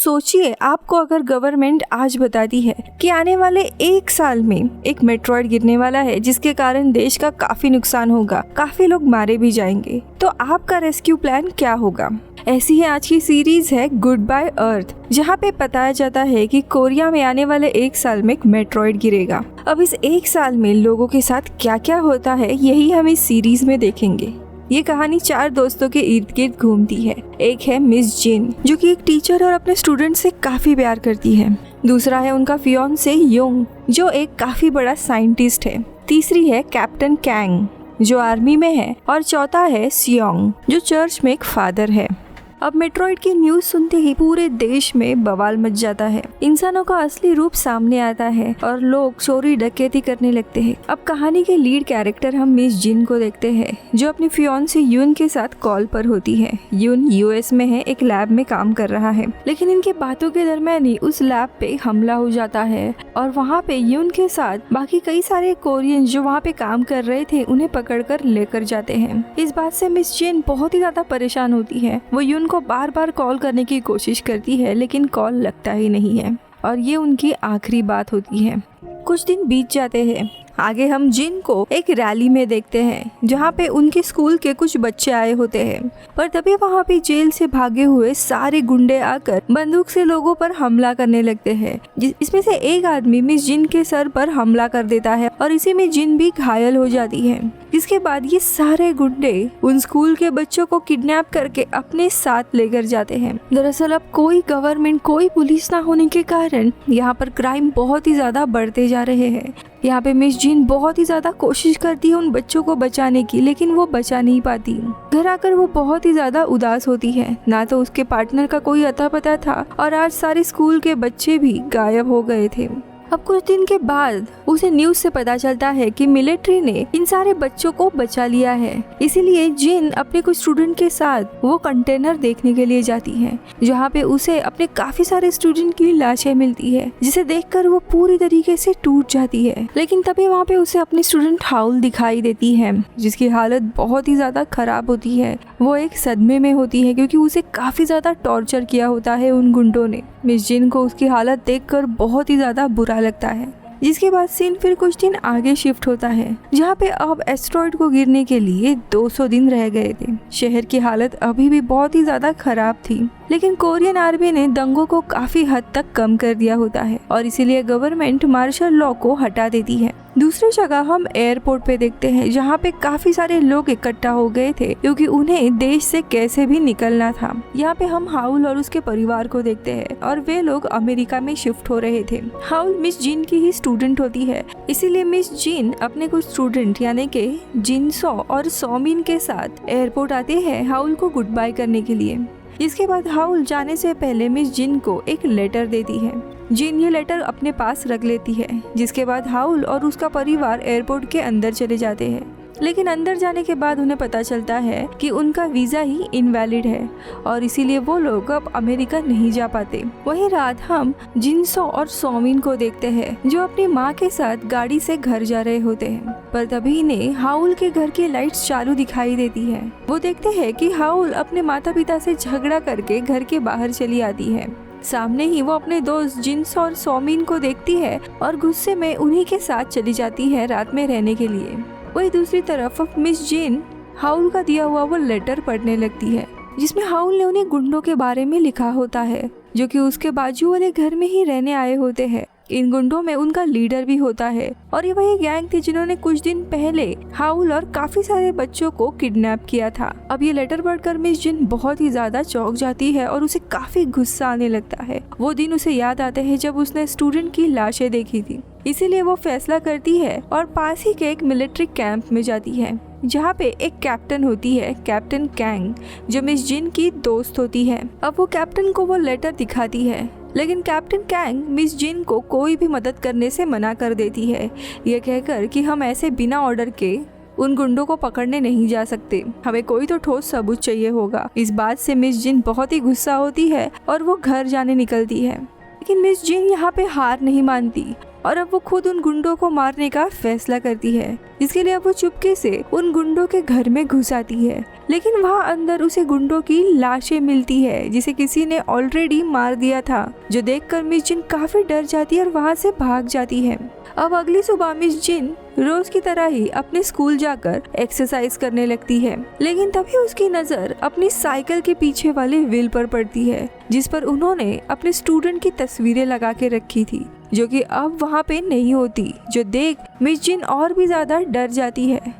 सोचिए, आपको अगर गवर्नमेंट आज बताती है कि आने वाले 1 साल में एक मेट्रॉइड गिरने वाला है जिसके कारण देश का काफी नुकसान होगा, काफी लोग मारे भी जाएंगे, तो आपका रेस्क्यू प्लान क्या होगा। ऐसी ही आज की सीरीज है गुड बाय अर्थ, जहाँ पे बताया जाता है कि कोरिया में आने वाले 1 साल में एक मेट्रॉइड गिरेगा। अब इस 1 साल में लोगों के साथ क्या क्या होता है, यही हम इस सीरीज में देखेंगे। ये कहानी 4 दोस्तों के इर्द गिर्द घूमती है। एक है मिस जिन, जो कि एक टीचर और अपने स्टूडेंट से काफी प्यार करती है। दूसरा है उनका फियोंसे युंग, जो एक काफी बड़ा साइंटिस्ट है। तीसरी है कैप्टन कैंग, जो आर्मी में है। और चौथा है सियोंग, जो चर्च में एक फादर है। अब मेट्रॉइड की न्यूज सुनते ही पूरे देश में बवाल मच जाता है। इंसानों का असली रूप सामने आता है और लोग चोरी डकैती करने लगते हैं। अब कहानी के लीड कैरेक्टर हम मिस जिन को देखते हैं, जो अपनी फियोंसे युन के साथ कॉल पर होती है। युन यूएस में है, एक लैब में काम कर रहा है, लेकिन इनके बातों के दरमियान ही उस लैब पे हमला हो जाता है और वहाँ पे युन के साथ बाकी कई सारे कोरियन जो वहाँ पे काम कर रहे थे उन्हें पकड़कर लेकर जाते हैं। इस बात से मिस जिन बहुत ही ज्यादा परेशान होती है। वो युन को बार बार कॉल करने की कोशिश करती है, लेकिन कॉल लगता ही नहीं है और ये उनकी आखिरी बात होती है। कुछ दिन बीत जाते हैं। आगे हम जिन को एक रैली में देखते हैं, जहाँ पे उनके स्कूल के कुछ बच्चे आए होते हैं, पर तभी वहाँ पे जेल से भागे हुए सारे गुंडे आकर बंदूक से लोगों पर हमला करने लगते हैं। इसमें से एक आदमी मिस जिन के सर पर हमला कर देता है और इसी में जिन भी घायल हो जाती है। इसके बाद ये सारे गुंडे उन स्कूल के बच्चों को किडनैप करके अपने साथ लेकर जाते हैं। दरअसल अब कोई गवर्नमेंट, कोई पुलिस ना होने के कारण यहाँ पर क्राइम बहुत ही ज्यादा बढ़ते जा रहे हैं। यहाँ पे मिस जिन बहुत ही ज्यादा कोशिश करती है उन बच्चों को बचाने की, लेकिन वो बचा नहीं पाती। घर आकर वो बहुत ही ज्यादा उदास होती है। ना तो उसके पार्टनर का कोई अता पता था और आज सारे स्कूल के बच्चे भी गायब हो गए थे। अब कुछ दिन के बाद उसे न्यूज से पता चलता है कि मिलिट्री ने इन सारे बच्चों को बचा लिया है। इसीलिए जिन अपने कुछ स्टूडेंट के साथ वो कंटेनर देखने के लिए जाती है, जहाँ पे उसे अपने काफी सारे स्टूडेंट की लाशें मिलती है, जिसे देखकर वो पूरी तरीके से टूट जाती है। लेकिन तभी वहाँ पे उसे अपनी स्टूडेंट हाउल दिखाई देती है, जिसकी हालत बहुत ही ज्यादा खराब होती है। वो एक सदमे में होती है क्योंकि उसे काफी ज्यादा टॉर्चर किया होता है उन गुंडों ने। मिस जिन को उसकी हालत देखकर बहुत ही ज्यादा बुरा लगता है। जिसके बाद सीन फिर कुछ दिन आगे शिफ्ट होता है, जहाँ पे अब एस्टेरॉयड को गिरने के लिए 200 दिन रह गए थे। शहर की हालत अभी भी बहुत ही ज्यादा खराब थी, लेकिन कोरियन आर्मी ने दंगों को काफी हद तक कम कर दिया होता है और इसीलिए गवर्नमेंट मार्शल लॉ को हटा देती है। दूसरी जगह हम एयरपोर्ट पे देखते हैं, जहाँ पे काफी सारे लोग इकट्ठा हो गए थे क्योंकि उन्हें देश से कैसे भी निकलना था। यहाँ पे हम हाउल और उसके परिवार को देखते हैं और वे लोग अमेरिका में शिफ्ट हो रहे थे। हाउल मिस जिन की ही स्टूडेंट होती है, इसीलिए मिस जिन अपने कुछ स्टूडेंट यानी कि जिनसो और सोमिन के साथ एयरपोर्ट आते हैं हाउल को गुड बाय करने के लिए। इसके बाद हाउल जाने से पहले मिस जिन को एक लेटर देती है। जिन ये लेटर अपने पास रख लेती है, जिसके बाद हाउल और उसका परिवार एयरपोर्ट के अंदर चले जाते हैं। लेकिन अंदर जाने के बाद उन्हें पता चलता है कि उनका वीजा ही इनवैलिड है और इसीलिए वो लोग अब अमेरिका नहीं जा पाते। वही रात हम जिनसो और सोमिन को देखते हैं, जो अपनी माँ के साथ गाड़ी से घर जा रहे होते हैं, पर तभी इन्हें हाउल के घर की लाइट्स चालू दिखाई देती है। वो देखते हैं कि हाउल अपने माता पिता से झगड़ा करके घर के बाहर चली आती है। सामने ही वो अपने दोस्त जिनसो और सोमिन को देखती है और गुस्से में उन्हीं के साथ चली जाती है रात में रहने के लिए। वही दूसरी तरफ मिस जिन हाउल का दिया हुआ वो लेटर पढ़ने लगती है, जिसमें हाउल ने उन्हें गुंडों के बारे में लिखा होता है, जो कि उसके बाजू वाले घर में ही रहने आए होते हैं। इन गुंडों में उनका लीडर भी होता है और ये वही गैंग थी जिन्होंने कुछ दिन पहले हाउल और काफी सारे बच्चों को किडनैप किया था। अब ये लेटर पढ़कर मिस जिन बहुत ही ज्यादा चौंक जाती है और उसे काफी गुस्सा आने लगता है। वो दिन उसे याद आते हैं जब उसने स्टूडेंट की लाशें देखी थी। इसीलिए वो फैसला करती है और पास ही के एक मिलिट्री कैंप में जाती है, जहाँ पे एक कैप्टन होती है, कैप्टन कैंग, जो मिस जिन की दोस्त होती है। अब वो कैप्टन को वो लेटर दिखाती है, लेकिन कैप्टन कैंग मिस जिन को कोई भी मदद करने से मना कर देती है, ये कहकर कि हम ऐसे बिना ऑर्डर के उन गुंडों को पकड़ने नहीं जा सकते, हमें कोई तो ठोस सबूत चाहिए होगा। इस बात से मिस जिन बहुत ही गुस्सा होती है और वो घर जाने निकलती है। लेकिन मिस जिन यहाँ पे हार नहीं मानती और अब वो खुद उन गुंडों को मारने का फैसला करती है, जिसके लिए अब वो चुपके से उन गुंडों के घर में घुस आती है। लेकिन वहाँ अंदर उसे गुंडों की लाशें मिलती है जिसे किसी ने ऑलरेडी मार दिया था, जो देखकर मिस जिन काफी डर जाती है और वहाँ से भाग जाती है। अब अगली सुबह मिस जिन रोज की तरह ही अपने स्कूल जाकर एक्सरसाइज करने लगती है, लेकिन तभी उसकी नजर अपनी साइकिल के पीछे वाले व्हील पर पड़ती है, जिस पर उन्होंने अपने स्टूडेंट की तस्वीरें लगा के रखी थी, जो कि अब वहाँ पे नहीं होती, जो देख मिस जिन और भी ज्यादा डर जाती है।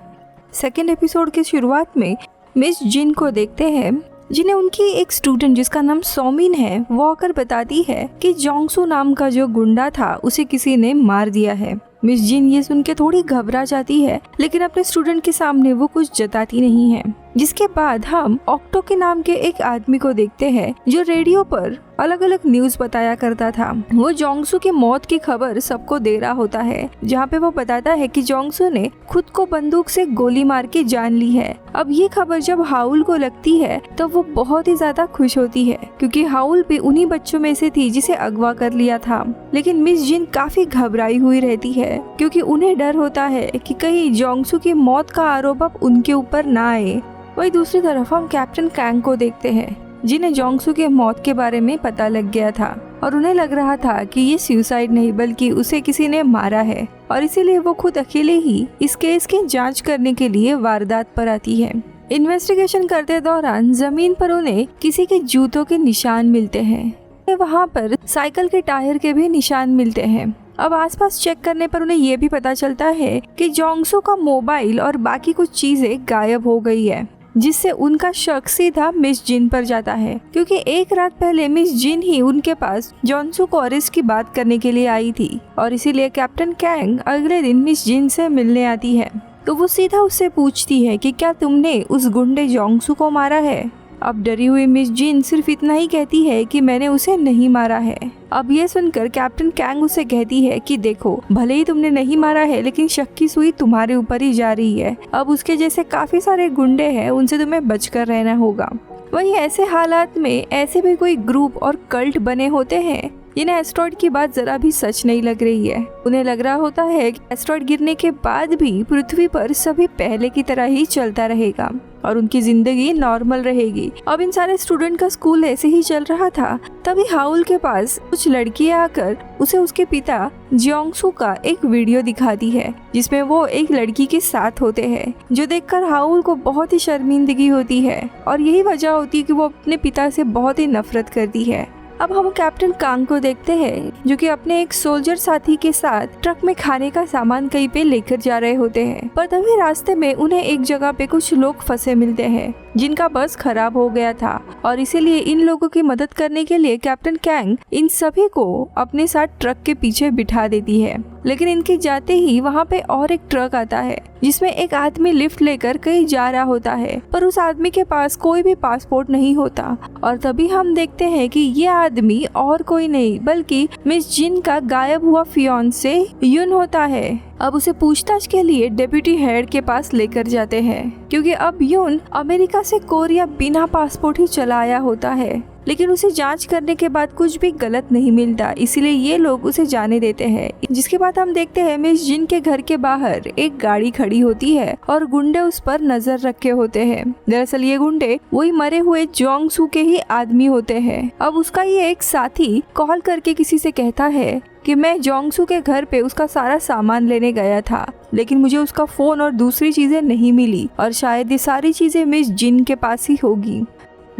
सेकेंड एपिसोड के शुरुआत में मिस जिन को देखते हैं, जिन्हें उनकी एक स्टूडेंट जिसका नाम सोमिन है वो आकर बताती है कि जोंगसू नाम का जो गुंडा था उसे किसी ने मार दिया है। मिस जिन ये सुन के थोड़ी घबरा जाती है, लेकिन अपने स्टूडेंट के सामने वो कुछ जताती नहीं है। जिसके बाद हम ऑक्टो के नाम के एक आदमी को देखते हैं, जो रेडियो पर अलग अलग न्यूज बताया करता था। वो जोंगसू की मौत की खबर सबको दे रहा होता है, जहाँ पे वो बताता है कि जोंगसू ने खुद को बंदूक से गोली मार के जान ली है। अब ये खबर जब हाउल को लगती है तो वो बहुत ही ज्यादा खुश होती है, क्योंकि हाउल भी उन्हीं बच्चों में से थी जिसे अगवा कर लिया था। लेकिन मिस जिन काफी घबराई हुई रहती है, क्योंकि उन्हें डर होता है कि कहीं जोंगसू की मौत का आरोप अब उनके ऊपर ना आए। वही दूसरी तरफ हम कैप्टन कैंग को देखते हैं, जिन्हें जोंगसू के मौत के बारे में पता लग गया था और उन्हें लग रहा था कि ये सुसाइड नहीं बल्कि उसे किसी ने मारा है, और इसीलिए वो खुद अकेले ही इस केस की जांच करने के लिए वारदात पर आती है। इन्वेस्टिगेशन करते दौरान जमीन पर उन्हें किसी के जूतों के निशान मिलते हैं। वहाँ पर साइकिल के टायर के भी निशान मिलते हैं। अब आसपास चेक करने पर उन्हें ये भी पता चलता है कि जोंगसू का मोबाइल और बाकी कुछ चीजें गायब हो गई है, जिससे उनका शक सीधा मिस जिन पर जाता है, क्योंकि एक रात पहले मिस जिन ही उनके पास जोंगसू को अरेस्ट की बात करने के लिए आई थी, और इसीलिए कैप्टन कैंग अगले दिन मिस जिन से मिलने आती है। तो वो सीधा उससे पूछती है कि क्या तुमने उस गुंडे जोंगसू को मारा है। अब डरी हुई मिस जिन सिर्फ इतना ही कहती है कि मैंने उसे नहीं मारा है। अब ये सुनकर कैप्टन कैंग उसे कहती है कि देखो, भले ही तुमने नहीं मारा है, लेकिन शक की सुई तुम्हारे ऊपर ही जा रही है। अब उसके जैसे काफी सारे गुंडे हैं, उनसे तुम्हें बचकर रहना होगा। वही ऐसे हालात में ऐसे भी कोई ग्रुप और कल्ट बने होते हैं जिन्हें एस्ट्रॉइड की बात जरा भी सच नहीं लग रही है। उन्हें लग रहा होता है कि एस्ट्रॉइड गिरने के बाद भी पृथ्वी पर सभी पहले की तरह ही चलता रहेगा और उनकी जिंदगी नॉर्मल रहेगी। अब इन सारे स्टूडेंट का स्कूल ऐसे ही चल रहा था, तभी हाउल के पास कुछ लड़कियां आकर उसे उसके पिता जोंगसू का एक वीडियो दिखाती है, जिसमें वो एक लड़की के साथ होते हैं, जो देखकर हाउल को बहुत ही शर्मिंदगी होती है, और यही वजह होती है कि वो अपने पिता से बहुत ही नफरत करती है। अब हम कैप्टन कांग को देखते हैं, जो कि अपने एक सोल्जर साथी के साथ ट्रक में खाने का सामान कहीं पे लेकर जा रहे होते हैं, पर तभी रास्ते में उन्हें एक जगह पे कुछ लोग फंसे मिलते हैं जिनका बस खराब हो गया था, और इसीलिए इन लोगों की मदद करने के लिए कैप्टन कैंग इन सभी को अपने साथ ट्रक के पीछे बिठा देती है। लेकिन इनके जाते ही वहाँ पे और एक ट्रक आता है, जिसमें एक आदमी लिफ्ट लेकर कहीं जा रहा होता है, पर उस आदमी के पास कोई भी पासपोर्ट नहीं होता, और तभी हम देखते हैं कि ये आदमी और कोई नहीं बल्कि मिस जिन का गायब हुआ फियांसे युन होता है। अब उसे पूछताछ के लिए डेप्यूटी हेड के पास लेकर जाते हैं, क्योंकि अब युन अमेरिका से कोरिया बिना पासपोर्ट ही चला आया होता है, लेकिन उसे जांच करने के बाद कुछ भी गलत नहीं मिलता, इसीलिए ये लोग उसे जाने देते हैं। जिसके बाद हम देखते हैं मिस जिन के घर के बाहर एक गाड़ी खड़ी होती है और गुंडे उस पर नजर रखे होते हैं। दरअसल ये गुंडे वही मरे हुए जोंगसू के ही आदमी होते हैं। अब उसका ये एक साथी कॉल करके किसी से कहता है कि मैं जोंगसू के घर पे उसका सारा सामान लेने गया था, लेकिन मुझे उसका फोन और दूसरी चीजें नहीं मिली, और शायद ये सारी चीजें मिस जिन के पास ही होगी।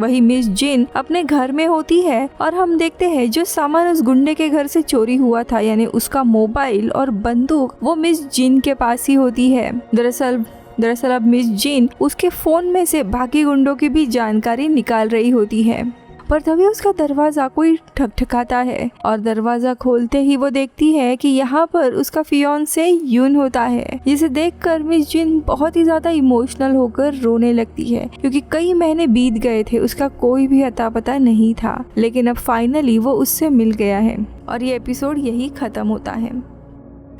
वही मिस जिन अपने घर में होती है, और हम देखते हैं जो सामान उस गुंडे के घर से चोरी हुआ था, यानी उसका मोबाइल और बंदूक, वो मिस जिन के पास ही होती है। दरअसल अब मिस जिन उसके फोन में से बाकी गुंडों की भी जानकारी निकाल रही होती है, पर तभी उसका दरवाजा कोई ठकठकाता है, और दरवाजा खोलते ही वो देखती है कि यहाँ पर उसका फियांसे युन होता है, जिसे देखकर मिस जिन बहुत ही ज्यादा इमोशनल होकर रोने लगती है, क्योंकि कई महीने बीत गए थे, उसका कोई भी अता पता नहीं था, लेकिन अब फाइनली वो उससे मिल गया है, और ये एपिसोड यही खत्म होता है।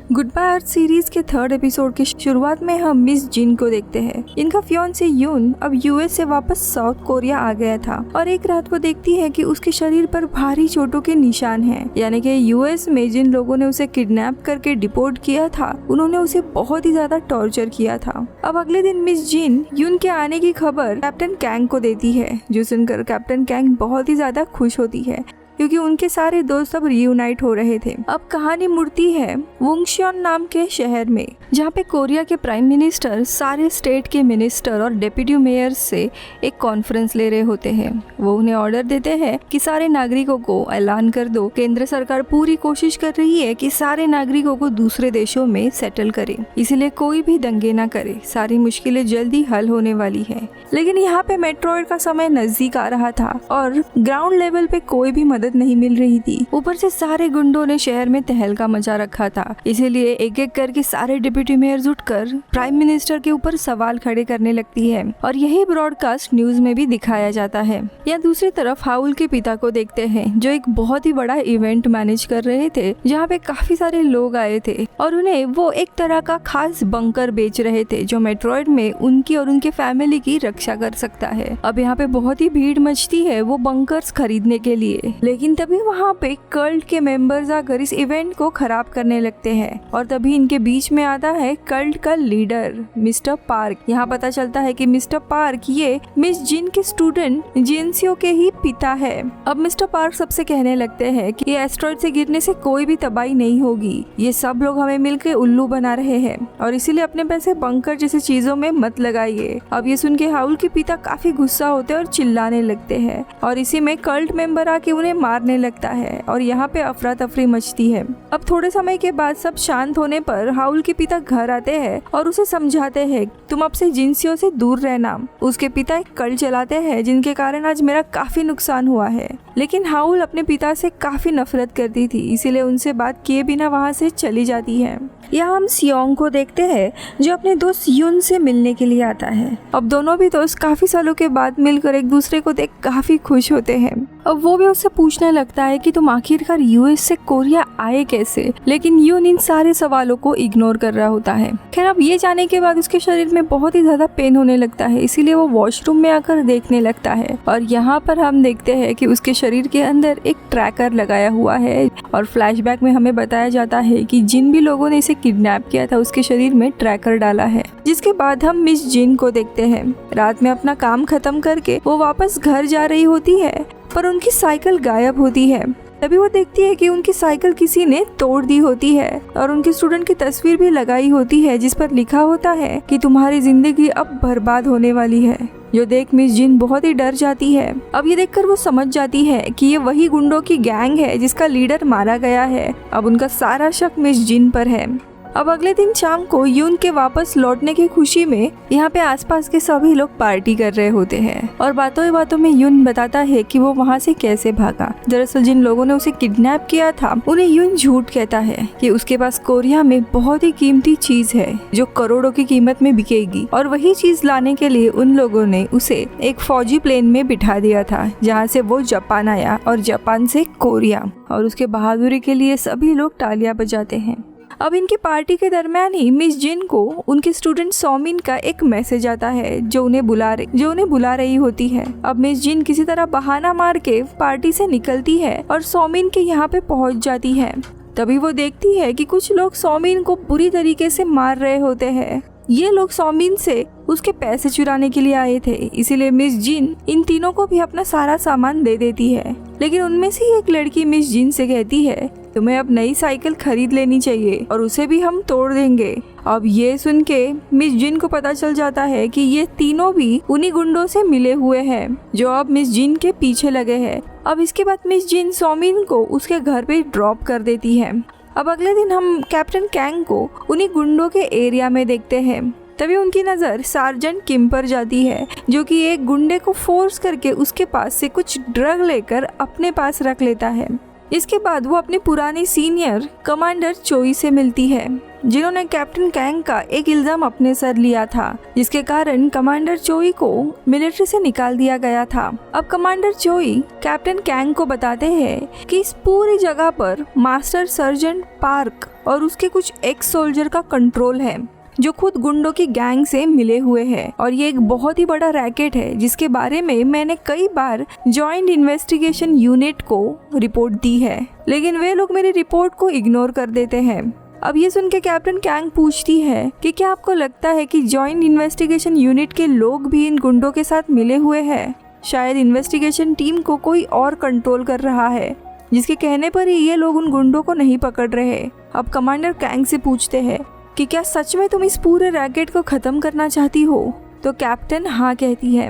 गुड बाय अर्थ सीरीज के 3rd एपिसोड की शुरुआत में हम मिस जिन को देखते हैं। इनका फियांसे यून अब यूएस से वापस साउथ कोरिया आ गया था और एक रात वो देखती है कि उसके शरीर पर भारी चोटों के निशान हैं। यानी कि यूएस में जिन लोगों ने उसे किडनैप करके डिपोर्ट किया था उन्होंने उसे बहुत ही ज्यादा टॉर्चर किया था। अब अगले दिन मिस जिन यून के आने की खबर कैप्टन कैंग को देती है, जो सुनकर कैप्टन कैंग बहुत ही ज्यादा खुश होती है क्योंकि उनके सारे दोस्त सब रियूनाइट हो रहे थे। अब कहानी मुड़ती है वुंगशियोन नाम के शहर में, जहाँ पे कोरिया के प्राइम मिनिस्टर सारे स्टेट के मिनिस्टर और डेप्यूटी मेयर से एक कॉन्फ्रेंस ले रहे होते हैं। वो उन्हें ऑर्डर देते हैं कि सारे नागरिकों को ऐलान कर दो, केंद्र सरकार पूरी कोशिश कर रही है कि सारे नागरिकों को दूसरे देशों में सेटल करे, इसलिए कोई भी दंगे ना करे, सारी मुश्किलें जल्दी हल होने वाली है। लेकिन यहाँ पे मेट्रॉइड का समय नजदीक आ रहा था और ग्राउंड लेवल पे कोई भी मदद नहीं मिल रही थी। ऊपर से सारे गुंडों ने शहर में तहलका मचा रखा था, इसीलिए एक एक करके सारे डिप्टी मेयर्स उठकर प्राइम मिनिस्टर के ऊपर सवाल खड़े करने लगती है और यही ब्रॉडकास्ट न्यूज में भी दिखाया जाता है। या दूसरी तरफ हाउल के पिता को देखते हैं, जो एक बहुत ही बड़ा इवेंट मैनेज कर रहे थे, जहाँ पे काफी सारे लोग आए थे और उन्हें वो एक तरह का खास बंकर बेच रहे थे जो मेट्रॉइड में उनकी और उनके फैमिली की रक्षा कर सकता है। अब यहाँ पे बहुत ही भीड़ मचती है वो बंकर्स खरीदने के लिए, लेकिन तभी वहाँ पे कल्ट के मेंबर्स आकर इस इवेंट को खराब करने लगते हैं और तभी इनके बीच में आता है कल्ट का लीडर मिस्टर पार्क। यहाँ पता चलता है कि मिस्टर पार्क ये मिस जिन के स्टूडेंट जिनसियो के ही पिता है। अब मिस्टर पार्क सबसे कहने लगते हैं कि एस्ट्रॉइड से गिरने से कोई भी तबाही नहीं होगी, ये सब लोग हमें मिलकर उल्लू बना रहे हैं और इसीलिए अपने पैसे बंकर जैसी चीजों में मत लगाइए। अब ये सुन के हाउल के पिता काफी गुस्सा होते हैं और चिल्लाने लगते हैं और इसी में कल्ट मेंबर आके उन्हें मारने लगता है और यहाँ पे अफरा तफरी मचती है। अब थोड़े समय के बाद सब शांत होने पर हाउल के पिता घर आते हैं और उसे समझाते हैं तुम अब से जिनसियो से दूर रहना। उसके पिता एक कल्ट चलाते हैं जिनके कारण आज मेरा काफी नुकसान हुआ है, लेकिन हाउल अपने पिता से काफी नफरत करती थी, इसीलिए उनसे बात किए बिना वहाँ से चली जाती है। यहाँ हम सियोंग को देखते हैं जो अपने दोस्त यून से मिलने के लिए आता है। अब दोनों भी दोस्त काफी सालों के बाद मिलकर एक दूसरे को देख काफी खुश होते हैं। अब वो भी उससे पूछने लगता है कि तुम आखिरकार यूएस से कोरिया आए कैसे, लेकिन यून इन सारे सवालों को इग्नोर कर रहा होता है। खैर अब ये जाने के बाद उसके शरीर में बहुत ही ज्यादा पेन होने लगता है, इसीलिए वो वॉशरूम में आकर देखने लगता है और यहाँ पर हम देखते हैं कि उसके शरीर के अंदर एक ट्रैकर लगाया हुआ है और फ्लैशबैक में हमें बताया जाता है कि जिन भी लोगों ने इसे किडनैप किया था उसके शरीर में ट्रैकर डाला है। जिसके बाद हम मिस जिन को देखते हैं। रात में अपना काम खत्म करके वो वापस घर जा रही होती है पर उनकी साइकिल गायब होती है। तभी वो देखती है कि उनकी साइकिल किसी ने तोड़ दी होती है और उनके स्टूडेंट की तस्वीर भी लगाई होती है जिस पर लिखा होता है कि तुम्हारी जिंदगी अब बर्बाद होने वाली है। जो देख मिस जिन बहुत ही डर जाती है। अब ये देखकर वो समझ जाती है कि ये वही गुंडों की गैंग है जिसका लीडर मारा गया है। अब उनका सारा शक मिस जिन पर है। अब अगले दिन शाम को यून के वापस लौटने की खुशी में यहाँ पे आसपास के सभी लोग पार्टी कर रहे होते हैं और बातों ही बातों में यून बताता है कि वो वहाँ से कैसे भागा। दरअसल जिन लोगों ने उसे किडनैप किया था उन्हें यून झूठ कहता है कि उसके पास कोरिया में बहुत ही कीमती चीज है जो करोड़ों की कीमत में बिकेगी और वही चीज लाने के लिए उन लोगों ने उसे एक फौजी प्लेन में बिठा दिया था जहाँ से वो जापान आया और जापान से कोरिया, और उसके बहादुरी के लिए सभी लोग तालियां बजाते हैं। अब इनकी पार्टी के दरमियान ही मिस जिन को उनके स्टूडेंट सोमिन का एक मैसेज आता है जो उन्हें बुला रही होती है। अब मिस जिन किसी तरह बहाना मार के पार्टी से निकलती है और सोमिन के यहाँ पे पहुँच जाती है। तभी वो देखती है कि कुछ लोग सोमिन को बुरी तरीके से मार रहे होते हैं। ये लोग सोमिन से उसके पैसे चुराने के लिए आए थे, इसीलिए मिस जिन इन तीनों को भी अपना सारा सामान दे देती है। लेकिन उनमें से एक लड़की मिस जिन से कहती है तुम्हें अब नई साइकिल खरीद लेनी चाहिए और उसे भी हम तोड़ देंगे। अब ये सुन के मिस जिन को पता चल जाता है कि ये तीनों भी उन्हीं गुंडों से मिले हुए हैं जो अब मिस जिन के पीछे लगे हैं। अब इसके बाद मिस जिन सोमिन को उसके घर पे ड्रॉप कर देती है। अब अगले दिन हम कैप्टन कैंग को उन्हीं गुंडों के एरिया में देखते हैं। तभी उनकी नज़र सार्जेंट किम पर जाती है जो कि एक गुंडे को फोर्स करके उसके पास से कुछ ड्रग लेकर अपने पास रख लेता है। इसके बाद वो अपने पुराने सीनियर कमांडर चोई से मिलती है, जिन्होंने कैप्टन कैंग का एक इल्जाम अपने सर लिया था, जिसके कारण कमांडर चोई को मिलिट्री से निकाल दिया गया था। अब कमांडर चोई कैप्टन कैंग को बताते हैं कि इस पूरी जगह पर मास्टर सर्जेंट पार्क और उसके कुछ एक्स सोल्जर का कंट्रोल है, जो खुद गुंडों की गैंग से मिले हुए हैं, और ये एक बहुत ही बड़ा रैकेट है जिसके बारे में मैंने कई बार जॉइंट इन्वेस्टिगेशन यूनिट को रिपोर्ट दी है, लेकिन वे लोग मेरी रिपोर्ट को इग्नोर कर देते हैं। अब ये सुन के कैप्टन कैंग पूछती है कि क्या आपको लगता है कि जॉइंट इन्वेस्टिगेशन यूनिट के लोग भी इन गुंडों के साथ मिले हुए हैं? शायद इन्वेस्टिगेशन टीम को कोई और कंट्रोल कर रहा है, जिसके कहने पर ही ये लोग उन गुंडों को नहीं पकड़ रहे। अब कमांडर कैंग से पूछते हैं कि क्या सच में तुम इस पूरे रैकेट को खत्म करना चाहती हो? तो कैप्टन हाँ कहती है।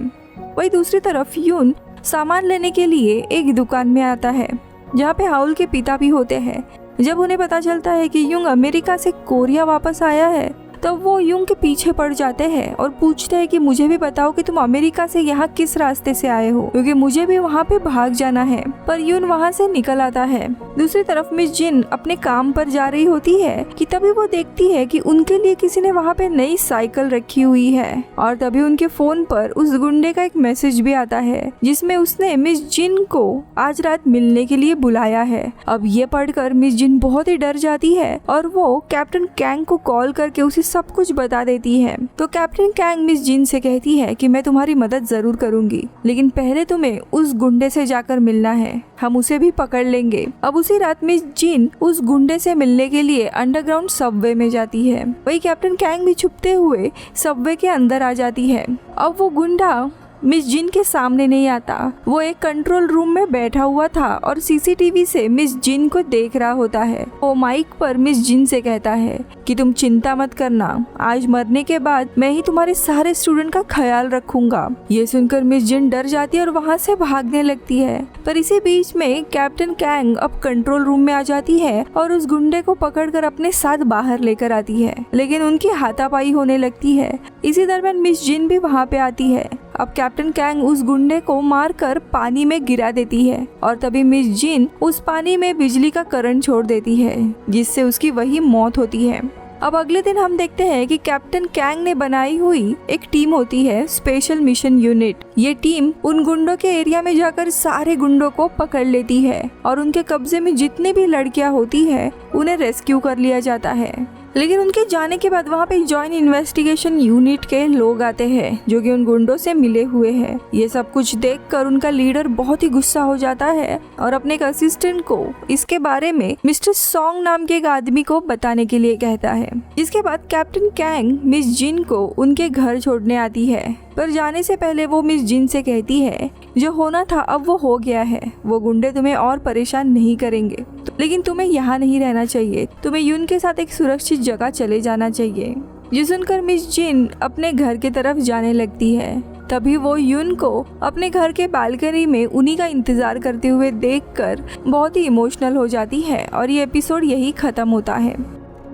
वही दूसरी तरफ यून सामान लेने के लिए एक दुकान में आता है, जहाँ पे हाउल के पिता भी होते हैं। जब उन्हें पता चलता है कि युंग अमेरिका से कोरिया वापस आया है, तब वो युंग के पीछे पड़ जाते हैं और पूछते हैं कि मुझे भी बताओ कि तुम अमेरिका से यहाँ किस रास्ते से आए हो, क्योंकि मुझे भी वहाँ पे भाग जाना है। पर यून वहाँ से निकल आता है। दूसरी तरफ मिस जिन अपने काम पर जा रही होती है कि तभी वो देखती है कि उनके लिए किसी ने वहाँ पे नई साइकिल रखी हुई है, और तभी उनके फोन पर उस गुंडे का एक मैसेज भी आता है, जिसमें उसने मिस जिन को आज रात मिलने के लिए बुलाया है। अब ये पढ़कर मिस जिन बहुत ही डर जाती है और वो कैप्टन कैंग को कॉल करके उसे सब कुछ बता देती है। तो कैप्टन कैंग मिस जिन से कहती है कि मैं तुम्हारी मदद जरूर करूंगी, लेकिन पहले तुम्हें उस गुंडे से जाकर मिलना है, हम उसे भी पकड़ लेंगे। अब उसी रात मिस जिन उस गुंडे से मिलने के लिए अंडरग्राउंड सबवे में जाती है। वही कैप्टन कैंग भी छुपते हुए सबवे के अंदर आ जाती है। अब वो गुंडा मिस जिन के सामने नहीं आता, वो एक कंट्रोल रूम में बैठा हुआ था और सीसीटीवी से मिस जिन को देख रहा होता है। वो माइक पर मिस जिन से कहता है कि तुम चिंता मत करना, आज मरने के बाद मैं ही तुम्हारे सारे स्टूडेंट का ख्याल रखूंगा। ये सुनकर मिस जिन डर जाती है और वहाँ से भागने लगती है। पर इसी बीच में कैप्टन कैंग अब कंट्रोल रूम में आ जाती है और उस गुंडे को पकड़कर अपने साथ बाहर लेकर आती है, लेकिन उनकी हाथापाई होने लगती है। इसी दरमियान मिस जिन भी वहाँ पे आती है। अब कैप्टन कैंग उस गुंडे को मारकर पानी में गिरा देती है, और तभी मिस जिन उस पानी में बिजली का करंट छोड़ देती है, जिससे उसकी वही मौत होती है। अब अगले दिन हम देखते हैं कि कैप्टन कैंग ने बनाई हुई एक टीम होती है, स्पेशल मिशन यूनिट। ये टीम उन गुंडों के एरिया में जाकर सारे गुंडों को पकड़ लेती है और उनके कब्जे में जितनी भी लड़कियां होती है उन्हें रेस्क्यू कर लिया जाता है। लेकिन उनके जाने के बाद वहाँ पे जॉइंट इन्वेस्टिगेशन यूनिट के लोग आते हैं, जो कि उन गुंडों से मिले हुए हैं। ये सब कुछ देखकर उनका लीडर बहुत ही गुस्सा हो जाता है और अपने एक असिस्टेंट को इसके बारे में मिस्टर सॉन्ग नाम के एक आदमी को बताने के लिए कहता है। जिसके बाद कैप्टन कैंग मिस जिन को उनके घर छोड़ने आती है, पर जाने से पहले वो मिस जिन से कहती है जो होना था अब वो हो गया है, वो गुंडे तुम्हें और परेशान नहीं करेंगे, लेकिन तुम्हें यहाँ नहीं रहना चाहिए, तुम्हें यून के साथ एक सुरक्षित जगह चले जाना चाहिए। ये सुनकर मिस जिन अपने घर की तरफ जाने लगती है। तभी वो यून को अपने घर के बालकनी में उन्हीं का इंतजार करते हुए देखकर बहुत ही इमोशनल हो जाती है और ये एपिसोड यही खत्म होता है।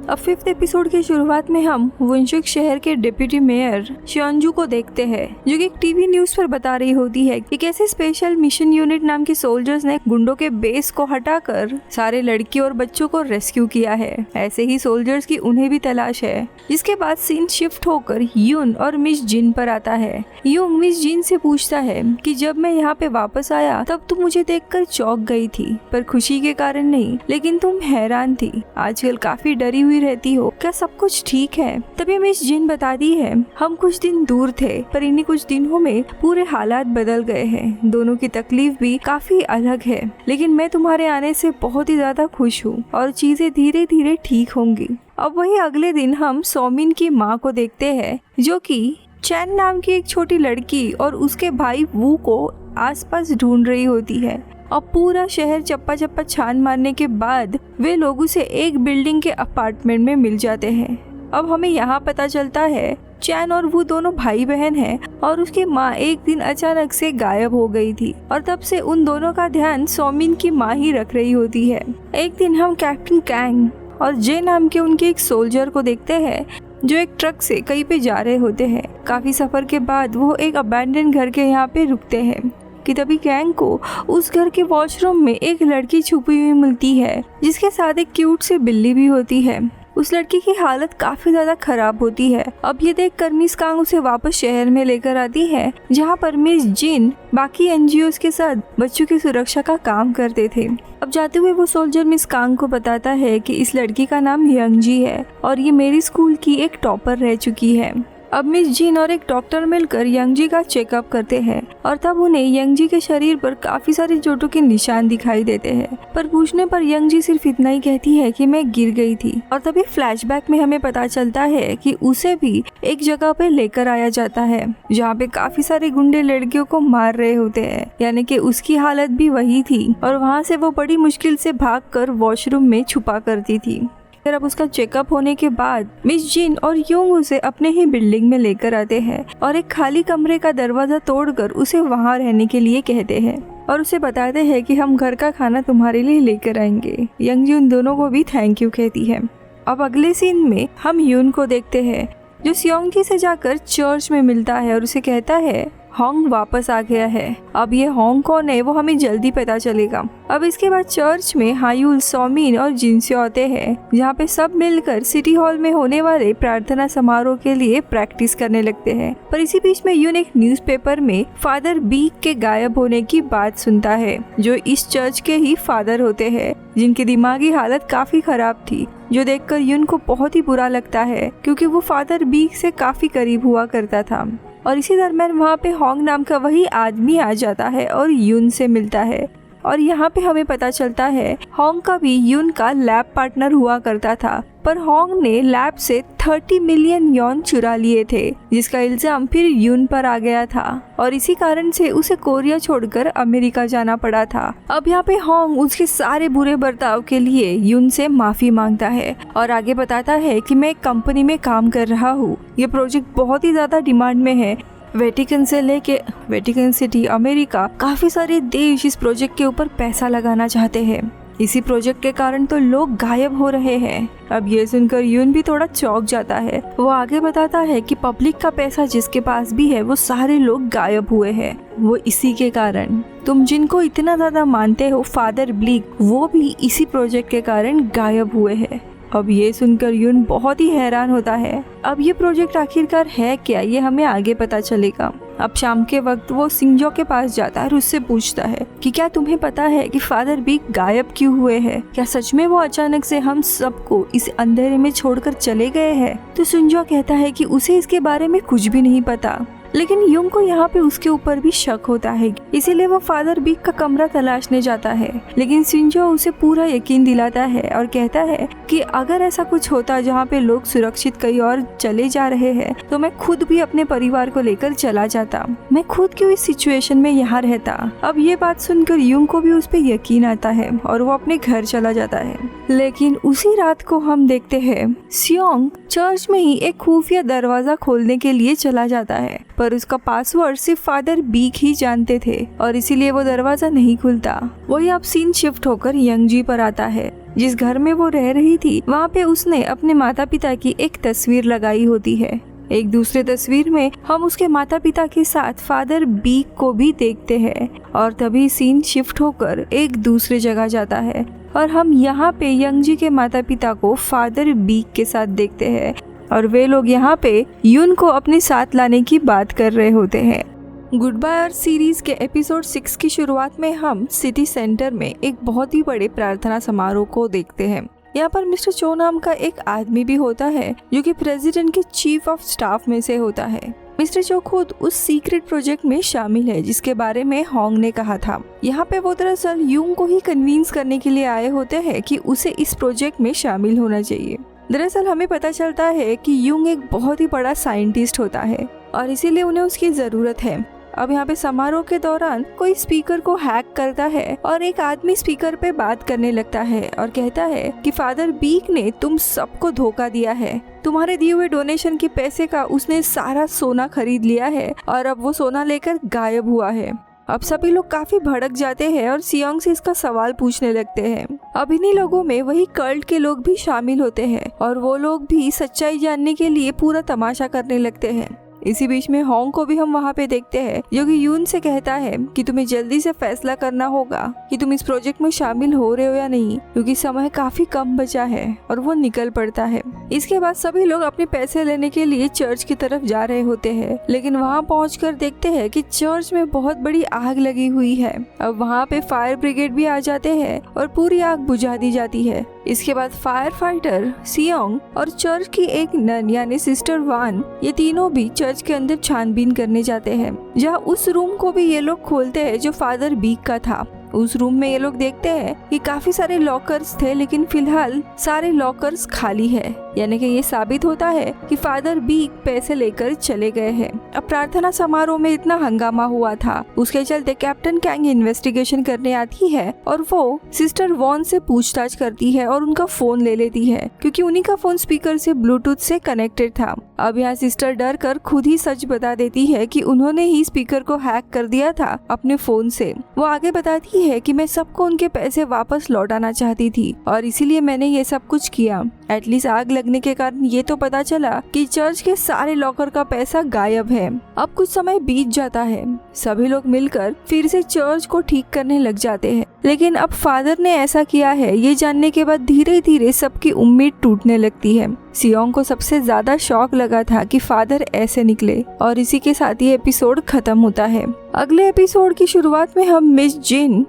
अब 5th एपिसोड की शुरुआत में हम वुनशुक शहर के डिप्टी मेयर शियोंजू को देखते हैं, जो कि एक टीवी न्यूज पर बता रही होती है कि कैसे स्पेशल मिशन यूनिट नाम के सोल्जर्स ने गुंडों के बेस को हटाकर सारे लड़कियों और बच्चों को रेस्क्यू किया है। ऐसे ही सोल्जर्स की उन्हें भी तलाश है। जिसके बाद सीन शिफ्ट होकर यून और मिस जिन पर आता है। यून मिस जिन से पूछता है कि जब मैं यहाँ पे वापस आया तब तुम मुझे देखकर चौंक गई थी, पर खुशी के कारण नहीं, लेकिन तुम हैरान थी। आजकल काफी डरी हुई रहती हो, क्या सब कुछ ठीक है? तभी मिस जिन बताती है हम कुछ दिन दूर थे, पर इन्हीं कुछ दिनों में पूरे हालात बदल गए हैं। दोनों की तकलीफ भी काफी अलग है, लेकिन मैं तुम्हारे आने से बहुत ही ज्यादा खुश हूँ और चीजें धीरे धीरे ठीक होंगी। अब वही अगले दिन हम सोमिन की माँ को देखते हैं, जो कि चैन नाम की एक छोटी लड़की और उसके भाई वू को आसपास ढूंढ रही होती है। अब पूरा शहर चप्पा चप्पा छान मारने के बाद वे लोगों से एक बिल्डिंग के अपार्टमेंट में मिल जाते हैं। अब हमें यहाँ पता चलता है चैन और वो दोनों भाई बहन हैं और उसकी माँ एक दिन अचानक से गायब हो गई थी और तब से उन दोनों का ध्यान सोमिन की माँ ही रख रही होती है। एक दिन हम कैप्टन कैंग और जे नाम के उनके एक सोल्जर को देखते हैं, जो एक ट्रक से कहीं पे जा रहे होते हैं। काफी सफर के बाद वो एक अबैंडन घर के यहाँ पे रुकते हैं। कि तभी गैंग को उस घर के वॉशरूम में एक लड़की छुपी हुई मिलती है, जिसके साथ एक क्यूट सी बिल्ली भी होती है। उस लड़की की हालत काफी ज्यादा खराब होती है। अब ये देख कर मिस कांग उसे वापस शहर में लेकर आती है, जहाँ पर मिस जिन बाकी एनजीओ के साथ बच्चों की सुरक्षा का काम करते थे। अब जाते हुए वो सोल्जर मिस कांग को बताता है कि इस लड़की का नाम यंगजी है और ये मेरी स्कूल की एक टॉपर रह चुकी है। अब मिस जिन और एक डॉक्टर मिलकर यंगजी का चेकअप करते हैं और तब उन्हें यंगजी के शरीर पर काफी सारे चोटों के निशान दिखाई देते हैं। पर पूछने पर यंगजी सिर्फ इतना ही कहती है कि मैं गिर गई थी। और तभी फ्लैशबैक में हमें पता चलता है कि उसे भी एक जगह पे लेकर आया जाता है, जहाँ पे काफी सारे गुंडे लड़कियों को मार रहे होते हैं, यानी कि उसकी हालत भी वही थी और वहाँ से वो बड़ी मुश्किल से भागकर वॉशरूम में छुपा करती थी। फिर अब उसका चेकअप होने के बाद मिस जिन और युंग उसे अपने ही बिल्डिंग में लेकर आते हैं और एक खाली कमरे का दरवाजा तोड़कर उसे वहां रहने के लिए कहते हैं और उसे बताते हैं कि हम घर का खाना तुम्हारे लिए लेकर आएंगे। यंगजी उन दोनों को भी थैंक यू कहती है। अब अगले सीन में हम यून को देखते हैं, जो सियोंगी से जाकर चर्च में मिलता है और उसे कहता है होंग वापस आ गया है। अब ये होंग कौन है वो हमें जल्दी पता चलेगा। अब इसके बाद चर्च में हायुल, सोमिन और जिनसे आते हैं, जहाँ पे सब मिलकर सिटी हॉल में होने वाले प्रार्थना समारोह के लिए प्रैक्टिस करने लगते हैं। पर इसी बीच में यून एक न्यूज़पेपर में फादर बीक के गायब होने की बात सुनता है, जो इस चर्च के ही फादर होते हैं, जिनकी दिमागी हालत काफी खराब थी, जो देखकर यून को बहुत ही बुरा लगता है क्योंकि वो फादर बीक से काफी करीब हुआ करता था। और इसी दरम्यान वहाँ पे होंग नाम का वही आदमी आ जाता है और यून से मिलता है और यहाँ पे हमें पता चलता है होंग का भी यून का लैब पार्टनर हुआ करता था, पर होंग ने लैब से 30 मिलियन यौन चुरा लिए थे, जिसका इल्जाम फिर यून पर आ गया था और इसी कारण से उसे कोरिया छोड़कर अमेरिका जाना पड़ा था। अब यहाँ पे होंग उसके सारे बुरे बर्ताव के लिए यून से माफी मांगता है और आगे बताता है कि मैं एक कंपनी में काम कर रहा हूँ, ये प्रोजेक्ट बहुत ही ज्यादा डिमांड में है। वेटिकन से लेके वेटिकन सिटी, अमेरिका, काफी सारे देश इस प्रोजेक्ट के ऊपर पैसा लगाना चाहते हैं। इसी प्रोजेक्ट के कारण तो लोग गायब हो रहे हैं। अब ये सुनकर यून भी थोड़ा चौंक जाता है। वो आगे बताता है कि पब्लिक का पैसा जिसके पास भी है वो सारे लोग गायब हुए हैं, वो इसी के कारण। तुम जिनको इतना ज्यादा मानते हो फादर ब्लीक, वो भी इसी प्रोजेक्ट के कारण गायब हुए हैं। अब ये सुनकर यून बहुत ही हैरान होता है। अब ये प्रोजेक्ट आखिरकार है क्या, ये हमें आगे पता चलेगा। अब शाम के वक्त वो सिंजो के पास जाता है और उससे पूछता है कि क्या तुम्हें पता है कि फादर बीक गायब क्यों हुए हैं? क्या सच में वो अचानक से हम सबको इस अंधेरे में छोड़कर चले गए हैं? तो सिंजो कहता है कि उसे इसके बारे में कुछ भी नहीं पता, लेकिन युंग को यहाँ पे उसके ऊपर भी शक होता है, इसीलिए वो फादर बीक का कमरा तलाशने जाता है। लेकिन सिंजो उसे पूरा यकीन दिलाता है और कहता है कि अगर ऐसा कुछ होता जहाँ पे लोग सुरक्षित कहीं और चले जा रहे हैं तो मैं खुद भी अपने परिवार को लेकर चला जाता, मैं खुद क्यों इस सिचुएशन में यहाँ रहता। अब ये बात सुनकर युंग को भी उस पर यकीन आता है और वो अपने घर चला जाता है। लेकिन उसी रात को हम देखते हैं सियोंग चर्च में ही एक खुफिया दरवाजा खोलने के लिए चला जाता है, पर उसका पासवर्ड सिर्फ फादर बीक ही जानते थे और इसीलिए वो दरवाजा नहीं खुलता। वही अब सीन शिफ्ट होकर यंगजी पर आता है। जिस घर में वो रह रही थी वहाँ पे उसने अपने माता पिता की एक तस्वीर लगाई होती है। एक दूसरे तस्वीर में हम उसके माता पिता के साथ फादर बीक को भी देखते हैं और तभी सीन शिफ्ट होकर एक दूसरे जगह जाता है और हम यहाँ पे यंगजी के माता पिता को फादर बीक के साथ देखते हैं और वे लोग यहाँ पे यून को अपने साथ लाने की बात कर रहे होते हैं। गुड बाय अर्थ सीरीज के एपिसोड 6 की शुरुआत में हम सिटी सेंटर में एक बहुत ही बड़े प्रार्थना समारोह को देखते हैं। यहाँ पर मिस्टर चो नाम का एक आदमी भी होता है जो कि प्रेसिडेंट के चीफ ऑफ स्टाफ में से होता है। मिस्टर चो खुद उस सीक्रेट प्रोजेक्ट में शामिल है जिसके बारे में होंग ने कहा था। यहाँ पे वो दरअसल यूंग को ही कन्विंस करने के लिए आए होते हैं कि उसे इस प्रोजेक्ट में शामिल होना चाहिए। दरअसल हमें पता चलता है कि यूंग एक बहुत ही बड़ा साइंटिस्ट होता है और इसीलिए उन्हें उसकी जरूरत है। अब यहाँ पे समारोह के दौरान कोई स्पीकर को हैक करता है और एक आदमी स्पीकर पे बात करने लगता है और कहता है कि फादर बीक ने तुम सबको धोखा दिया है, तुम्हारे दिए हुए डोनेशन के पैसे का उसने सारा सोना खरीद लिया है और अब वो सोना लेकर गायब हुआ है। अब सभी लोग काफी भड़क जाते हैं और सियोंग से इसका सवाल पूछने लगते हैं। अब इन्हीं लोगों में वही कल्ट के लोग भी शामिल होते हैं और वो लोग भी सच्चाई जानने के लिए पूरा तमाशा करने लगते हैं। इसी बीच में होंग को भी हम वहाँ पे देखते हैं, जो कि यून से कहता है कि तुम्हें जल्दी से फैसला करना होगा कि तुम इस प्रोजेक्ट में शामिल हो रहे हो या नहीं, क्योंकि समय काफी कम बचा है। और वो निकल पड़ता है। इसके बाद सभी लोग अपने पैसे लेने के लिए चर्च की तरफ जा रहे होते हैं, लेकिन वहाँ पहुंचकर देखते हैं कि चर्च में बहुत बड़ी आग लगी हुई है। अब वहाँ पे फायर ब्रिगेड भी आ जाते हैं और पूरी आग बुझा दी जाती है। इसके बाद फायर फाइटर सियोंग और चर्च की एक नन यानी सिस्टर वान, ये तीनों भी चर्च के अंदर छानबीन करने जाते हैं, जहाँ उस रूम को भी ये लोग खोलते हैं जो फादर बीक का था। उस रूम में ये लोग देखते हैं कि काफी सारे लॉकर्स थे, लेकिन फिलहाल सारे लॉकर्स खाली है, यानी कि ये साबित होता है कि फादर बीक पैसे लेकर चले गए हैं। अब प्रार्थना समारोह में इतना हंगामा हुआ था, उसके चलते कैप्टन कैंग इन्वेस्टिगेशन करने आती है और वो सिस्टर वॉन से पूछताछ करती है और उनका फोन ले लेती है, क्योंकि उन्हीं का फोन स्पीकर से ब्लूटूथ से कनेक्टेड था। अब यहाँ सिस्टर डर कर खुद ही सच बता देती है कि उन्होंने ही स्पीकर को हैक कर दिया था अपने फोन से। वो आगे बताती है कि मैं सबको उनके पैसे वापस लौटाना चाहती थी और इसीलिए मैंने ये सब कुछ किया। एटलीस्ट आग लगने के कारण ये तो पता चला कि चर्च के सारे लॉकर का पैसा गायब है। अब कुछ समय बीत जाता है, सभी लोग मिलकर फिर से चर्च को ठीक करने लग जाते हैं, लेकिन अब फादर ने ऐसा किया है ये जानने के बाद धीरे धीरे सबकी उम्मीद टूटने लगती है। सियोंग को सबसे ज्यादा शॉक लगा था कि फादर ऐसे निकले, और इसी के साथ ये एपिसोड खत्म होता है। अगले एपिसोड की शुरुआत में हम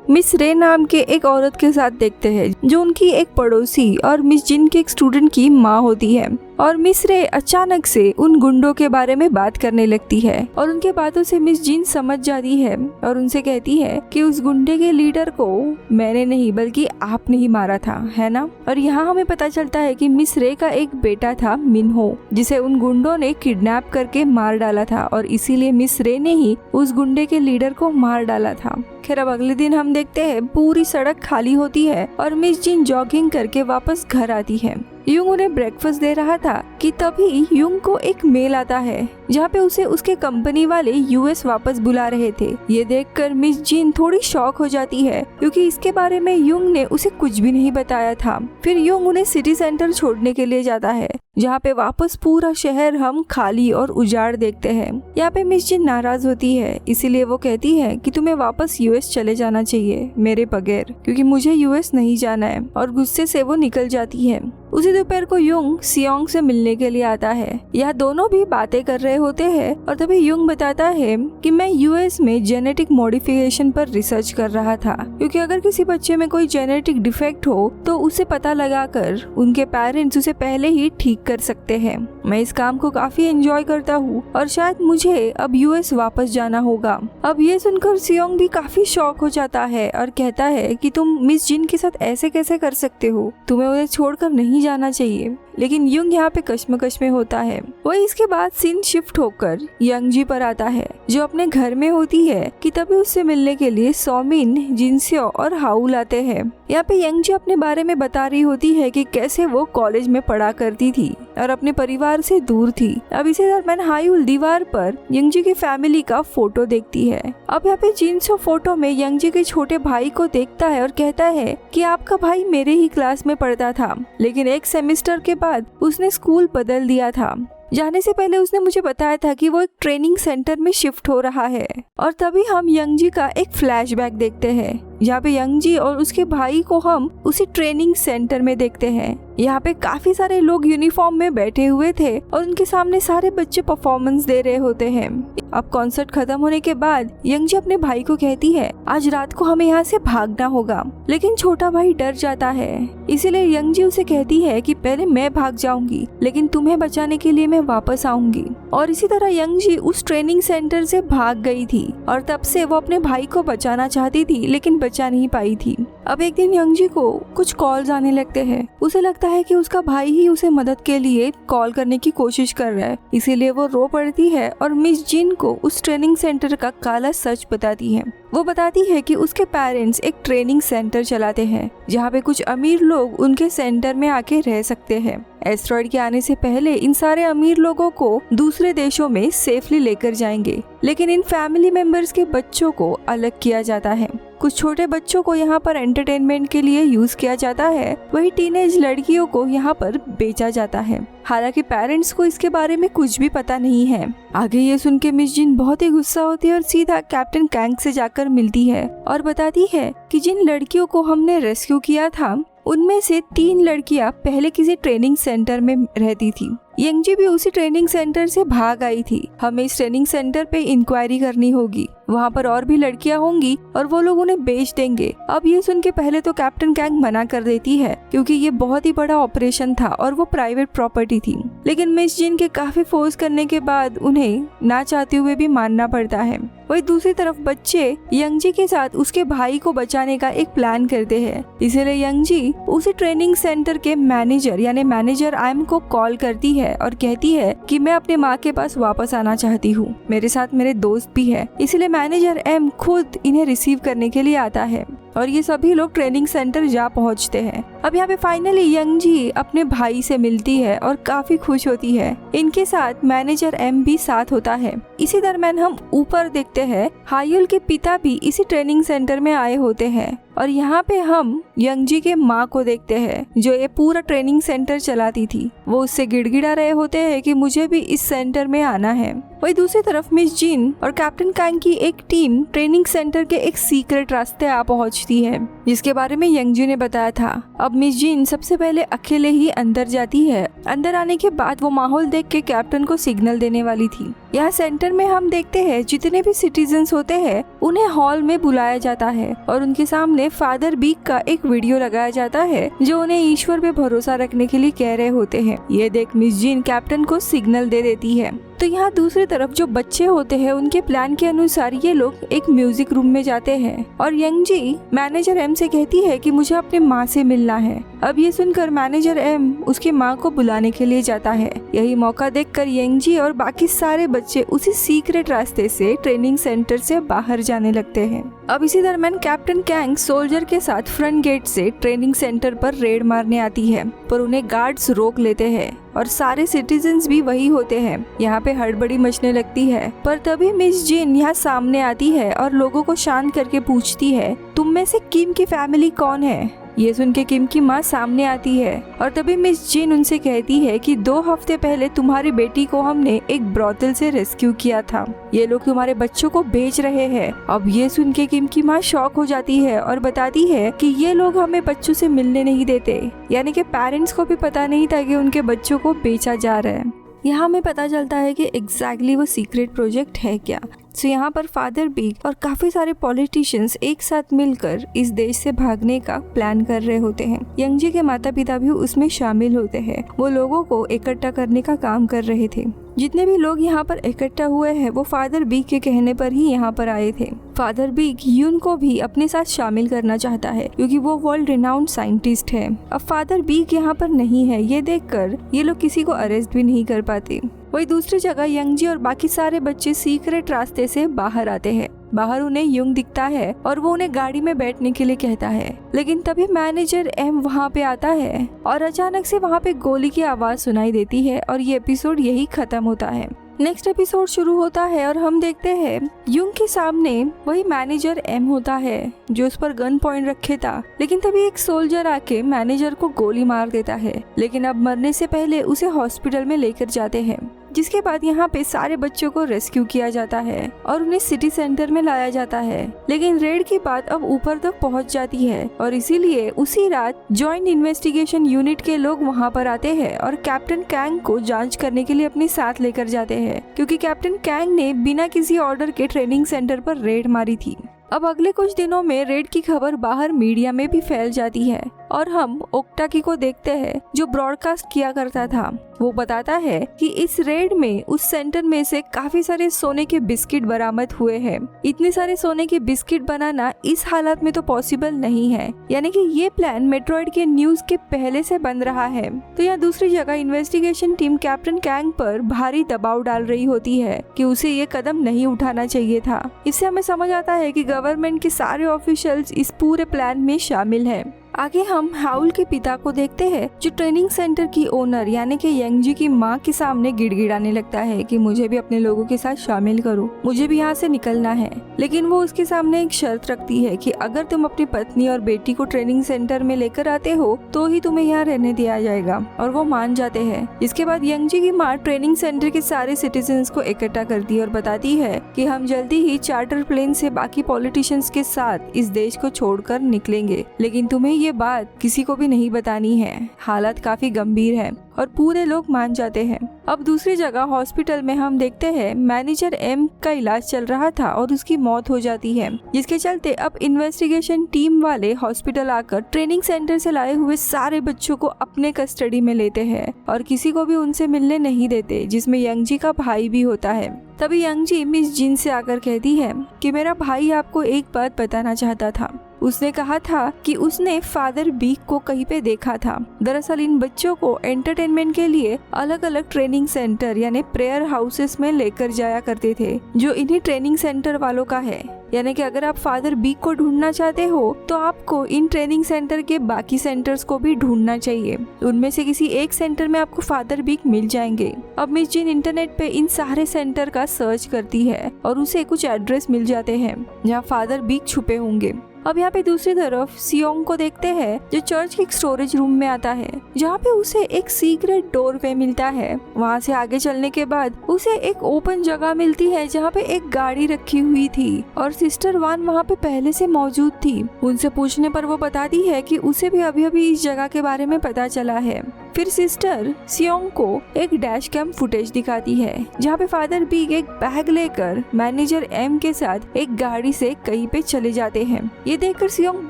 मिस रे नाम के एक औरत के साथ देखते हैं, जो उनकी एक पड़ोसी और मिस जिन के एक स्टूडेंट की माँ होती है। और मिस रे अचानक से उन गुंडों के बारे में बात करने लगती है और उनके बातों से मिस जिन समझ जाती है और उनसे कहती है कि उस गुंडे के लीडर को मैंने नहीं बल्कि आपने ही मारा था, है ना। और यहाँ हमें पता चलता है कि मिस रे का एक बेटा था मिनहो, जिसे उन गुंडों ने किडनैप करके मार डाला था और इसीलिए मिस रे ने ही उस गुंडे के लीडर को मार डाला था। खैर अब अगले दिन हम देखते हैं पूरी सड़क खाली होती है और मिस जिन जॉगिंग करके वापस घर आती है। युंग उन्हें ब्रेकफास्ट दे रहा था कि तभी युंग को एक मेल आता है, जहाँ पे उसे उसके कंपनी वाले यूएस वापस बुला रहे थे। ये देखकर मिस जिन थोड़ी शॉक हो जाती है, क्योंकि इसके बारे में युंग ने उसे कुछ भी नहीं बताया था। फिर युंग उन्हें सिटी सेंटर छोड़ने के लिए जाता है, जहाँ पे वापस पूरा शहर हम खाली और उजाड़ देखते हैं। यहाँ पे मिस जिन नाराज होती है, इसीलिए वो कहती है कि तुम्हें वापस यूएस चले जाना चाहिए मेरे बगैर, क्योंकि मुझे यूएस नहीं जाना है, और गुस्से से वो निकल जाती है। उसी दोपहर को युंग सियोंग से मिलने के लिए आता है। यह दोनों भी बातें कर रहे होते हैं और तभी युंग बताता है कि मैं यूएस में जेनेटिक मॉडिफिकेशन पर रिसर्च कर रहा था, क्योंकि अगर किसी बच्चे में कोई जेनेटिक डिफेक्ट हो तो उसे पता लगाकर उनके पेरेंट्स उसे पहले ही ठीक कर सकते हैं। मैं इस काम को काफी एंजॉय करता हूँ और शायद मुझे अब यूएस वापस जाना होगा। अब ये सुनकर सियोंग भी काफी शॉक हो जाता है और कहता है कि तुम मिस जिन के साथ ऐसे कैसे कर सकते हो, तुम्हें उन्हें छोड़कर नहीं जाना चाहिए। लेकिन युंग यहाँ पे कश्मकश में होता है। वही इसके बाद सीन शिफ्ट होकर यंगजी पर आता है, जो अपने घर में होती है कि तभी उससे मिलने के लिए सोमिन, जिनस्यो और हाउल आते हैं। यहाँ पे यंगजी अपने बारे में बता रही होती है कि कैसे वो कॉलेज में पढ़ा करती थी और अपने परिवार से दूर थी। अब इसी दरम्यान हाउल दीवार पर यंगजी की फैमिली का फोटो देखती है। अब यहाँ पे जिनस्यो फोटो में यंगजी के छोटे भाई को देखता है और कहता है कि आपका भाई मेरे ही क्लास में पढ़ता था, लेकिन एक सेमेस्टर के बाद उसने स्कूल बदल दिया था। जाने से पहले उसने मुझे बताया था कि वो एक ट्रेनिंग सेंटर में शिफ्ट हो रहा है। और तभी हम यंगजी का एक फ्लैशबैक देखते हैं, जहाँ पे यंगजी और उसके भाई को हम उसी ट्रेनिंग सेंटर में देखते हैं। यहाँ पे काफी सारे लोग यूनिफॉर्म में बैठे हुए थे और उनके सामने सारे बच्चे परफॉर्मेंस दे रहे होते हैं। अब कॉन्सर्ट खत्म होने के बाद यंगजी अपने भाई को कहती है आज रात को हमें यहाँ से भागना होगा, लेकिन छोटा भाई डर जाता है। इसीलिए यंगजी उसे कहती है कि पहले मैं भाग जाऊंगी, लेकिन तुम्हें बचाने के लिए मैं वापस आऊंगी। और इसी तरह यंगजी उस ट्रेनिंग सेंटर से भाग गई थी और तब से वो अपने भाई को बचाना चाहती थी, लेकिन बचा नहीं पाई थी। अब एक दिन यंगजी को कुछ कॉल्स आने लगते हैं। उसे लगता है कि उसका भाई ही उसे मदद के लिए कॉल करने की कोशिश कर रहा है, इसीलिए वो रो पड़ती है और मिस जिन को उस ट्रेनिंग सेंटर का काला सच बताती है। वो बताती है कि उसके पेरेंट्स एक ट्रेनिंग सेंटर चलाते हैं, जहाँ पे कुछ अमीर लोग उनके सेंटर में आके रह सकते हैं। एस्ट्रॉइड के आने से पहले इन सारे अमीर लोगों को दूसरे देशों में सेफली लेकर जाएंगे, लेकिन इन फैमिली मेंबर्स के बच्चों को अलग किया जाता है। कुछ छोटे बच्चों को यहाँ पर एंटरटेनमेंट के लिए यूज किया जाता है, वही टीनेज लड़कियों को यहाँ पर बेचा जाता है। हालांकि पेरेंट्स को इसके बारे में कुछ भी पता नहीं है। आगे ये सुन के मिस जिन बहुत ही गुस्सा होती है और सीधा कैप्टन कैंग से जाकर मिलती है और बताती है कि जिन लड़कियों को हमने रेस्क्यू किया था उनमें से 3 लड़कियां पहले किसी ट्रेनिंग सेंटर में रहती थी। यंगजी भी उसी ट्रेनिंग सेंटर से भाग आई थी। हमें इस ट्रेनिंग सेंटर पे इंक्वायरी करनी होगी, वहाँ पर और भी लड़कियां होंगी और वो लोग उन्हें बेच देंगे। अब ये सुन के पहले तो कैप्टन कैंग मना कर देती है क्योंकि ये बहुत ही बड़ा ऑपरेशन था और वो प्राइवेट प्रॉपर्टी थी, लेकिन मिस जिन के काफी फोर्स करने के बाद उन्हें ना चाहते हुए भी मानना पड़ता है। वही दूसरी तरफ बच्चे यंगजी के साथ उसके भाई को बचाने का एक प्लान करते हैं, इसीलिए यंगजी उसी ट्रेनिंग सेंटर के मैनेजर यानी मैनेजर एम को कॉल करती है और कहती है कि मैं अपने माँ के पास वापस आना चाहती हूँ, मेरे साथ मेरे दोस्त भी है। इसलिए मैनेजर एम खुद इन्हें रिसीव करने के लिए आता है और ये सभी लोग ट्रेनिंग सेंटर जा पहुंचते हैं। अब यहाँ पे फाइनली यंगजी अपने भाई से मिलती है और काफी खुश होती है। इनके साथ मैनेजर एम भी साथ होता है। इसी दरम्यान हम ऊपर देखते हैं हायुल के पिता भी इसी ट्रेनिंग सेंटर में आए होते हैं और यहाँ पे हम यंगजी के माँ को देखते हैं जो ये पूरा ट्रेनिंग सेंटर चलाती थी। वो उससे गिड़गिड़ा रहे होते हैं कि मुझे भी इस सेंटर में आना है। वही दूसरी तरफ मिस जिन और कैप्टन कैंग की एक टीम ट्रेनिंग सेंटर के एक सीक्रेट रास्ते आ पहुंचती है जिसके बारे में यंगजी ने बताया था। अब मिस जिन सबसे पहले अकेले ही अंदर जाती है। अंदर आने के बाद वो माहौल देख के कैप्टन को सिग्नल देने वाली थी। यहाँ सेंटर में हम देखते हैं जितने भी सिटीजन्स होते हैं उन्हें हॉल में बुलाया जाता है और उनके सामने फादर बीक का एक वीडियो लगाया जाता है जो उन्हें ईश्वर पे भरोसा रखने के लिए कह रहे होते हैं। ये देख मिस जिन कैप्टन को सिग्नल दे देती है। तो यहाँ दूसरी तरफ जो बच्चे होते हैं उनके प्लान के अनुसार ये लोग एक म्यूजिक रूम में जाते हैं और यंगजी मैनेजर एम से कहती है कि मुझे अपने माँ से मिलना है। अब ये सुनकर मैनेजर एम उसकी माँ को बुलाने के लिए जाता है। यही मौका देखकर यंगजी और बाकी सारे बच्चे उसी सीक्रेट रास्ते से ट्रेनिंग सेंटर से बाहर जाने लगते हैं। अब इसी दरम्यान कैप्टन कैंग सोल्जर के साथ फ्रंट गेट से ट्रेनिंग सेंटर पर रेड मारने आती है, पर उन्हें गार्ड्स रोक लेते हैं और सारे सिटीजन्स भी वही होते हैं। यहाँ पे हड़बड़ी मचने लगती है, पर तभी मिस जिन यहाँ सामने आती है और लोगों को शांत करके पूछती है तुम में से किम की फैमिली कौन है। ये सुन के किम की माँ सामने आती है और तभी मिस जिन उनसे कहती है कि 2 हफ्ते पहले तुम्हारी बेटी को हमने एक ब्रोथल से रेस्क्यू किया था, ये लोग तुम्हारे बच्चों को बेच रहे हैं। अब ये सुन के किम की माँ शॉक हो जाती है और बताती है कि ये लोग हमें बच्चों से मिलने नहीं देते, यानी कि पेरेंट्स को भी पता नहीं था कि उनके बच्चों को बेचा जा रहा है। यहाँ हमें पता चलता है कि एग्जैक्टली वो सीक्रेट प्रोजेक्ट है क्या। तो यहाँ पर फादर बीक और काफी सारे पॉलिटिशियंस एक साथ मिलकर इस देश से भागने का प्लान कर रहे होते हैं। यंगजी के माता पिता भी उसमें शामिल होते हैं। वो लोगों को इकट्ठा करने का काम कर रहे थे। जितने भी लोग यहाँ पर इकट्ठा हुए हैं वो फादर बीक के कहने पर ही यहाँ पर आए थे। फादर बीक यून को भी अपने साथ शामिल करना चाहता है क्योंकि वो वर्ल्ड रिनाउंड साइंटिस्ट है। अब फादर बीक यहाँ पर नहीं है, ये देखकर ये लोग किसी को अरेस्ट भी नहीं कर पाते। वही दूसरी जगह यंगजी और बाकी सारे बच्चे सीक्रेट रास्ते से बाहर आते हैं। बाहर उन्हें युंग दिखता है और वो उन्हें गाड़ी में बैठने के लिए कहता है, लेकिन तभी मैनेजर एम वहाँ पे आता है और अचानक से वहाँ पे गोली की आवाज सुनाई देती है और ये एपिसोड यही खत्म होता है। नेक्स्ट एपिसोड शुरू होता है और हम देखते हैं युंग के सामने वही मैनेजर एम होता है जो उस पर गन पॉइंट रखे था, लेकिन तभी एक सोल्जर आके मैनेजर को गोली मार देता है, लेकिन अब मरने से पहले उसे हॉस्पिटल में लेकर जाते हैं। जिसके बाद यहाँ पे सारे बच्चों को रेस्क्यू किया जाता है और उन्हें सिटी सेंटर में लाया जाता है, लेकिन रेड की बात अब ऊपर तक पहुँच जाती है और इसीलिए उसी रात जॉइंट इन्वेस्टिगेशन यूनिट के लोग वहाँ पर आते हैं और कैप्टन कैंग को जांच करने के लिए अपने साथ लेकर जाते हैं, क्योंकि कैप्टन कैंग ने बिना किसी ऑर्डर के ट्रेनिंग सेंटर पर रेड मारी थी। अब अगले कुछ दिनों में रेड की खबर बाहर मीडिया में भी फैल जाती है और हम ओक्टाकी को देखते हैं जो ब्रॉडकास्ट किया करता था। वो बताता है कि इस रेड में उस सेंटर में से काफी सारे सोने के बिस्किट बरामद हुए हैं। इतने सारे सोने के बिस्किट बनाना इस हालत में तो पॉसिबल नहीं है, यानी कि ये प्लान मेट्रॉइड के न्यूज के पहले से बन रहा है। तो यहाँ दूसरी जगह इन्वेस्टिगेशन टीम कैप्टन कैंग पर भारी दबाव डाल रही होती है कि उसे ये कदम नहीं उठाना चाहिए था। इससे हमें समझ आता है कि गवर्नमेंट के सारे ऑफिशियल्स इस पूरे प्लान में शामिल है। आगे हम हाउल के पिता को देखते हैं, जो ट्रेनिंग सेंटर की ओनर यानी कि यंगजी की माँ के सामने गिड़गिड़ाने लगता है कि मुझे भी अपने लोगों के साथ शामिल करो, मुझे भी यहाँ से निकलना है। लेकिन वो उसके सामने एक शर्त रखती है कि अगर तुम अपनी पत्नी और बेटी को ट्रेनिंग सेंटर में लेकर आते हो तो ही तुम्हें यहाँ रहने दिया जाएगा, और वो मान जाते हैं। इसके बाद यंगजी की माँ ट्रेनिंग सेंटर के सारे सिटीजन्स को इकट्ठा करती है और बताती है कि हम जल्दी ही चार्टर प्लेन से बाकी पॉलिटिशियंस के साथ इस देश को छोड़कर निकलेंगे, लेकिन तुम्हें ये बात किसी को भी नहीं बतानी है। हालत काफी गंभीर है और पूरे लोग मान जाते हैं। अब दूसरी जगह हॉस्पिटल में हम देखते हैं मैनेजर एम का इलाज चल रहा था और उसकी मौत हो जाती है, जिसके चलते अब इन्वेस्टिगेशन टीम वाले हॉस्पिटल आकर ट्रेनिंग सेंटर से लाए हुए सारे बच्चों को अपने कस्टडी में लेते हैं और किसी को भी उनसे मिलने नहीं देते, जिसमें यंगजी का भाई भी होता है। तभी यंगजी मिस जिन से आकर कहती है कि मेरा भाई आपको एक बात बताना चाहता था। उसने कहा था कि उसने फादर बीक को कहीं पे देखा था। दरअसल इन बच्चों को एंटरटेनमेंट के लिए अलग अलग ट्रेनिंग सेंटर यानी प्रेयर हाउसेस में लेकर जाया करते थे, जो इन्हीं ट्रेनिंग सेंटर वालों का है। यानी कि अगर आप फादर बीक को ढूंढना चाहते हो तो आपको इन ट्रेनिंग सेंटर के बाकी सेंटर्स को भी ढूंढना चाहिए। उनमें से किसी एक सेंटर में आपको फादर बीक मिल जाएंगे। अब मिस जिन इंटरनेट पे इन सारे सेंटर का सर्च करती है और उसे कुछ एड्रेस मिल जाते हैं जहाँ फादर बीक छुपे होंगे। अब यहाँ पे दूसरी तरफ सियोंग को देखते हैं, जो चर्च के एक स्टोरेज रूम में आता है, जहाँ पे उसे एक सीक्रेट डोरवे मिलता है। वहाँ से आगे चलने के बाद उसे एक ओपन जगह मिलती है जहाँ पे एक गाड़ी रखी हुई थी और सिस्टर वान वहाँ पे पहले से मौजूद थी। उनसे पूछने पर वो बताती है कि उसे भी अभी अभी इस जगह के बारे में पता चला है। फिर सिस्टर सियोंग को एक डैश कैम फुटेज दिखाती है जहाँ पे फादर बीक एक बैग लेकर मैनेजर एम के साथ एक गाड़ी से कहीं पे चले जाते हैं। ये देखकर सियोंग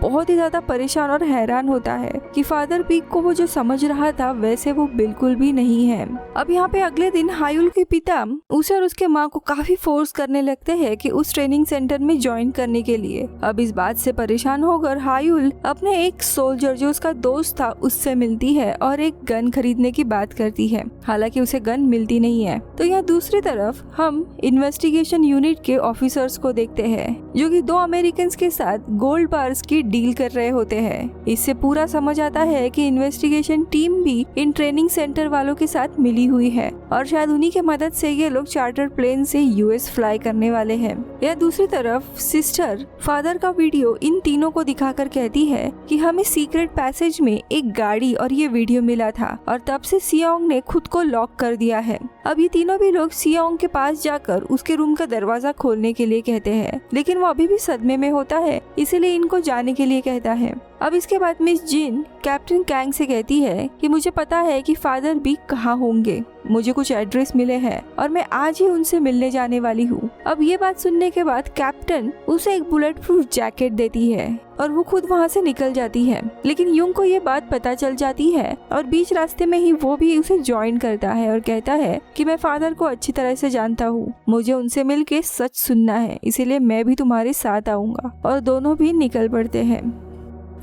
बहुत ही ज्यादा परेशान और हैरान होता है कि फादर बीक को वो जो समझ रहा था वैसे वो बिल्कुल भी नहीं है। अब यहाँ पे अगले दिन हायुल के पिता उसे और उसके माँ को काफी फोर्स करने लगते हैं कि उस ट्रेनिंग सेंटर में ज्वाइन करने के लिए। अब इस बात से परेशान होकर हायुल अपने एक सोल्जर जो उसका दोस्त था उससे मिलती है और एक गन खरीदने की बात करती है। हालांकि उसे गन मिलती नहीं है। तो यहाँ दूसरी तरफ हम इन्वेस्टिगेशन यूनिट के ऑफिसर्स को देखते हैं, जो कि 2 अमेरिकन के साथ गोल्ड बार्स की डील कर रहे होते हैं। इससे पूरा समझ आता है कि इन्वेस्टिगेशन टीम भी इन ट्रेनिंग सेंटर वालों के साथ मिली हुई है और शायद उन्हीं के मदद से ये लोग चार्टर प्लेन से यूएस फ्लाई करने वाले हैं। या दूसरी तरफ सिस्टर फादर का वीडियो इन तीनों को दिखाकर कहती है कि हमें सीक्रेट पैसेज में एक गाड़ी और ये वीडियो मिला था और तब से सियोंग ने खुद को लॉक कर दिया है। अब ये तीनों भी लोग सियोंग के पास जाकर उसके रूम का दरवाजा खोलने के लिए कहते हैं, लेकिन वो अभी भी सदमे में होता है, इसीलिए इनको जाने के लिए कहता है। अब इसके बाद मिस जिन कैप्टन कैंग से कहती है कि मुझे पता है कि फादर बीक कहाँ होंगे, मुझे कुछ एड्रेस मिले हैं और मैं आज ही उनसे मिलने जाने वाली हूँ। अब ये बात सुनने के बाद कैप्टन उसे एक बुलेट प्रूफ जैकेट देती है और वो खुद वहाँ से निकल जाती है। लेकिन युंग को ये बात पता चल जाती है और बीच रास्ते में ही वो भी उसे ज्वाइन करता है और कहता है कि मैं फादर को अच्छी तरह से जानता हूँ, मुझे उनसे मिलके सच सुनना है, इसीलिए मैं भी तुम्हारे साथ आऊंगा। और दोनों भी निकल पड़ते हैं।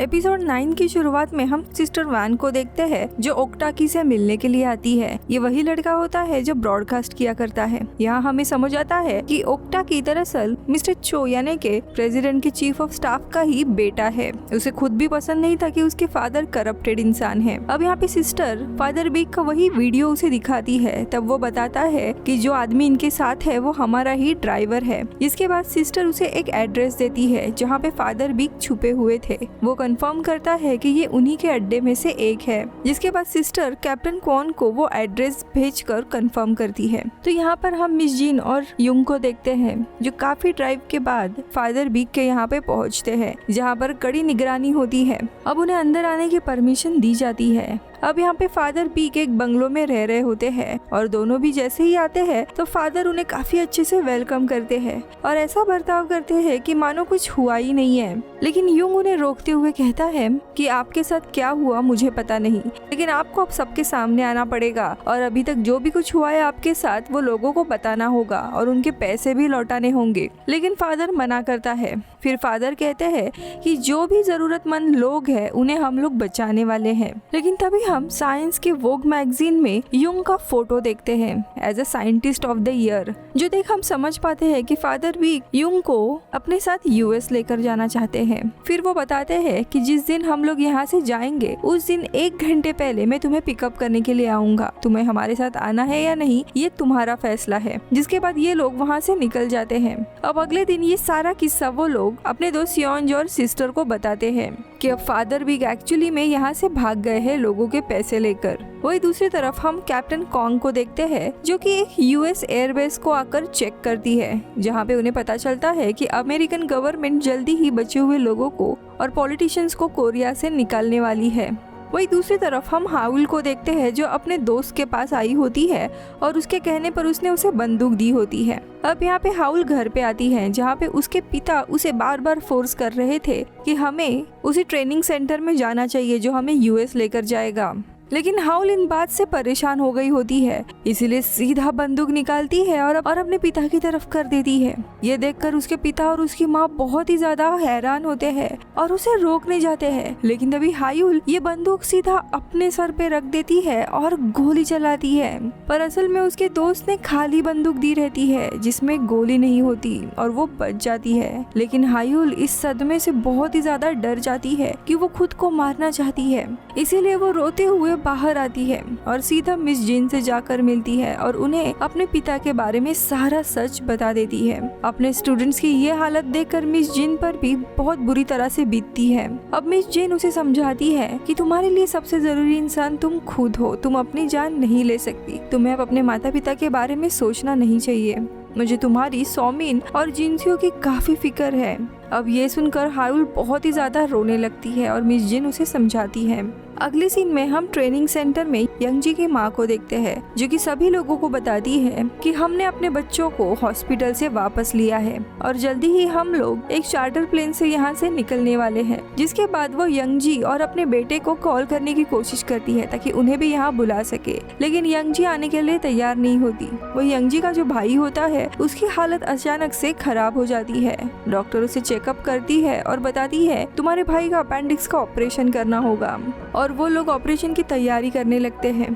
एपिसोड 9 की शुरुआत में हम सिस्टर वैन को देखते हैं, जो ओक्टाकी से मिलने के लिए आती है। ये वही लड़का होता है जो ब्रॉडकास्ट किया करता है। यहाँ हमें समझ आता है कि ओक्टाकी दरअसल मिस्टर चो यानी के प्रेसिडेंट के चीफ ऑफ स्टाफ का ही बेटा है। उसे खुद भी पसंद नहीं था कि उसके फादर करप्टेड इंसान है। अब यहाँ पे सिस्टर फादर बीक का वही वीडियो उसे दिखाती है। तब वो बताता है कि जो आदमी इनके साथ है वो हमारा ही ड्राइवर है। इसके बाद सिस्टर उसे एक एड्रेस देती है जहाँ पे फादर बीक छुपे हुए थे। वो कंफर्म करता है कि ये उन्हीं के अड्डे में से एक है, जिसके बाद सिस्टर कैप्टन क्वान को वो एड्रेस भेजकर कंफर्म करती है। तो यहाँ पर हम मिस जिन और युंग को देखते हैं, जो काफी ड्राइव के बाद फादर बीक के यहाँ पे पहुँचते हैं, जहाँ पर कड़ी निगरानी होती है। अब उन्हें अंदर आने की परमिशन दी जाती है। अब यहाँ पे फादर बीक एक बंगलो में रह रहे होते हैं और दोनों भी जैसे ही आते हैं तो फादर उन्हें काफी अच्छे से वेलकम करते हैं और ऐसा बर्ताव करते हैं कि मानो कुछ हुआ ही नहीं है। लेकिन युंग उन्हें रोकते हुए कहता है कि आपके साथ क्या हुआ मुझे पता नहीं, लेकिन आपको अब सबके सामने आना पड़ेगा और अभी तक जो भी कुछ हुआ है आपके साथ वो लोगों को बताना होगा और उनके पैसे भी लौटाने होंगे। लेकिन फादर मना करता है फिर फादर कहते हैं कि जो भी जरूरतमंद लोग हैं उन्हें हम लोग बचाने वाले हैं। लेकिन तभी हम साइंस के वोग मैगजीन में युंग का फोटो देखते हैं as a scientist of the year, जो देख हम समझ पाते हैं कि फादर भी युंग को अपने साथ यूएस लेकर जाना चाहते हैं। फिर वो बताते हैं कि जिस दिन हम लोग यहाँ से जाएंगे उस दिन 1 घंटे पहले मैं तुम्हें पिकअप करने के लिए आऊंगा। तुम्हें हमारे साथ आना है या नहीं ये तुम्हारा फैसला है। जिसके बाद ये लोग वहाँ से निकल जाते हैं। अब अगले दिन ये सारा किस्सा वो लोग अपने दोस्त योंज और सिस्टर को बताते हैं कि अब फादर बिग एक्चुअली में यहाँ से भाग गए हैं लोगों के पैसे लेकर। वही दूसरी तरफ हम कैप्टन कॉन्ग को देखते हैं जो कि एक यूएस एयरबेस को आकर चेक करती है, जहाँ पे उन्हें पता चलता है कि अमेरिकन गवर्नमेंट जल्दी ही बचे हुए लोगों को और पॉलिटिशियंस को कोरिया से निकालने वाली है। वही दूसरी तरफ हम हाउल को देखते हैं जो अपने दोस्त के पास आई होती है और उसके कहने पर उसने उसे बंदूक दी होती है। अब यहाँ पे हाउल घर पे आती है जहाँ पे उसके पिता उसे बार बार फोर्स कर रहे थे कि हमें उसी ट्रेनिंग सेंटर में जाना चाहिए जो हमें यूएस लेकर जाएगा। लेकिन हाउल इन बात से परेशान हो गई होती है, इसीलिए सीधा बंदूक निकालती है और अपने पिता की तरफ कर देती है। ये देखकर उसके पिता और उसकी माँ बहुत ही ज्यादा हैरान होते हैं और उसे रोकने जाते हैं। लेकिन तभी हाउल ये बंदूक सीधा अपने सर पे रख देती है और गोली चलाती है, पर असल में उसके दोस्त ने खाली बंदूक दी रहती है जिसमें गोली नहीं होती और वो बच जाती है। लेकिन हाउल इस सदमे से बहुत ही ज्यादा डर जाती है कि वो खुद को मारना चाहती है, इसीलिए वो रोते हुए बाहर आती है और सीधा मिस जिन से जाकर मिलती है और उन्हें अपने पिता के बारे में सारा सच बता देती है। अपने स्टूडेंट्स की ये हालत देखकर मिस जिन पर भी बहुत बुरी तरह से बीतती है। अब मिस जिन उसे समझाती है कि तुम्हारे लिए सबसे जरूरी इंसान तुम खुद हो, तुम अपनी जान नहीं ले सकती, तुम्हें अब अपने माता पिता के बारे में सोचना नहीं चाहिए। मुझे तुम्हारी सौमिन और जिनसियों की काफी फिक्र है। अब ये सुनकर हाउल बहुत ही ज्यादा रोने लगती है और मिस जिन उसे समझाती है। अगले सीन में हम ट्रेनिंग सेंटर में यंगजी की माँ को देखते हैं जो कि सभी लोगों को बताती है कि हमने अपने बच्चों को हॉस्पिटल से वापस लिया है और जल्दी ही हम लोग एक चार्टर प्लेन से यहाँ से निकलने वाले हैं। जिसके बाद वो यंगजी और अपने बेटे को कॉल करने की कोशिश करती है ताकि उन्हें भी यहाँ बुला सके, लेकिन यंगजी आने के लिए तैयार नहीं होती। वो यंगजी का जो भाई होता है उसकी हालत अचानक से खराब हो जाती है। डॉक्टर उसे चेकअप करती है और बताती है तुम्हारे भाई का अपेंडिक्स का ऑपरेशन करना होगा और वो लोग ऑपरेशन की तैयारी करने लगते हैं।